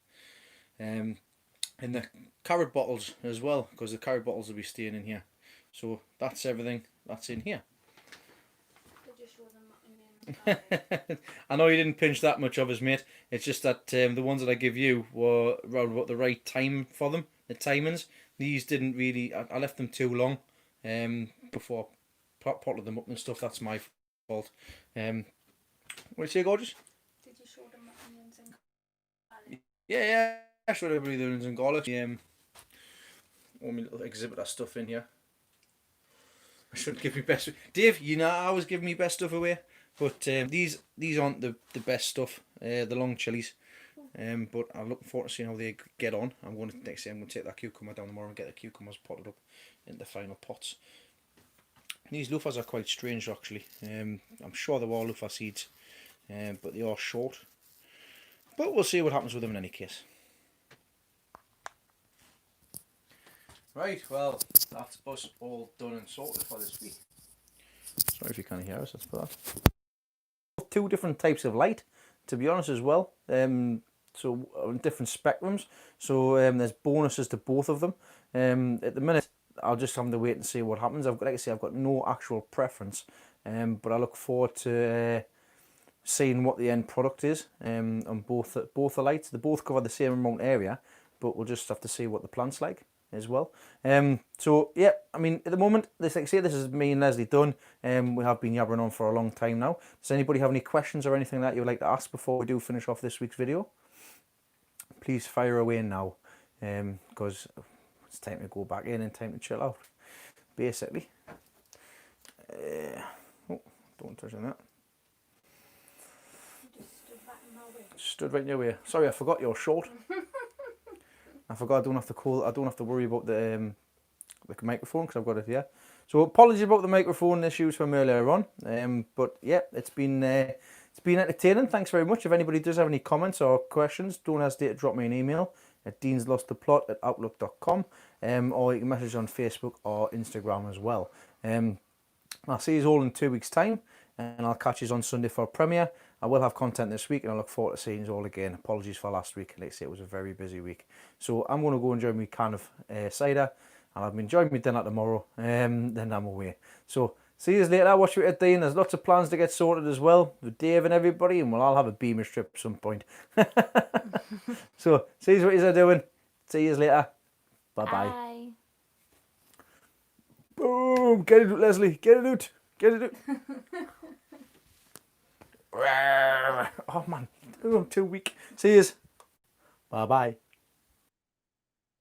And the carrot bottles as well, because the carrot bottles will be staying in here. So that's everything that's in here. I know you didn't pinch that much of us, mate. It's just that the ones that I give you were around about the right time for them, the timings. These didn't really, I left them too long before I potted them up and stuff. That's my fault. What do you say, gorgeous? Did you show them the onions and garlic? Yeah, I showed everybody the onions and garlic. All my little exhibitor stuff in here. I shouldn't give me best. Dave, you know I always give me best stuff away, but these aren't the best stuff. The long chilies, but I'm looking forward to seeing how they get on. Next year I'm going to take that cucumber down tomorrow and get the cucumbers potted up in the final pots. These loofahs are quite strange actually. I'm sure they were loofah seeds, but they are short. But we'll see what happens with them in any case. Right, well, that's us all done and sorted for this week. Sorry if you can't hear us, that's for that. 2 different types of light, to be honest, as well. So on different spectrums. So there's bonuses to both of them. At the minute, I'll just have to wait and see what happens. Like I say, I've got no actual preference, but I look forward to seeing what the end product is on both the lights. They both cover the same amount area, but we'll just have to see what the plant's like. as well. So yeah, I mean, at the moment, this, like I say, this is me and Leslie done. We have been yabbering on for a long time now. Does anybody have any questions or anything that you would like to ask before we do finish off this week's video? Please fire away now, because it's time to go back in and time to chill out, basically. Oh, don't touch on that. You just stood back in my way. Stood right in your way. Sorry, I forgot you're short. I forgot I don't have to call. I don't have to worry about the microphone because I've got it here. So apologies about the microphone issues from earlier on. But yeah, it's been entertaining. Thanks very much. If anybody does have any comments or questions, don't hesitate to drop me an email at deanslosttheplot@outlook.com, or you can message on Facebook or Instagram as well. I'll see you all in 2 weeks' time, and I'll catch you on Sunday for a premiere. I will have content this week, and I look forward to seeing you all again. Apologies for last week. Like I say, it was a very busy week. So I'm going to go enjoy my can of cider, and I'll be enjoying my dinner tomorrow, then I'm away. So see you later. Watch you at Dean. There's lots of plans to get sorted as well with Dave and everybody, and we'll all have a Beamish trip at some point. So see you what you're doing. See you later. Bye-bye. Bye. Boom! Get it out, Leslie. Get it out. Get it out. Oh man, I'm too weak. See yous. Bye bye.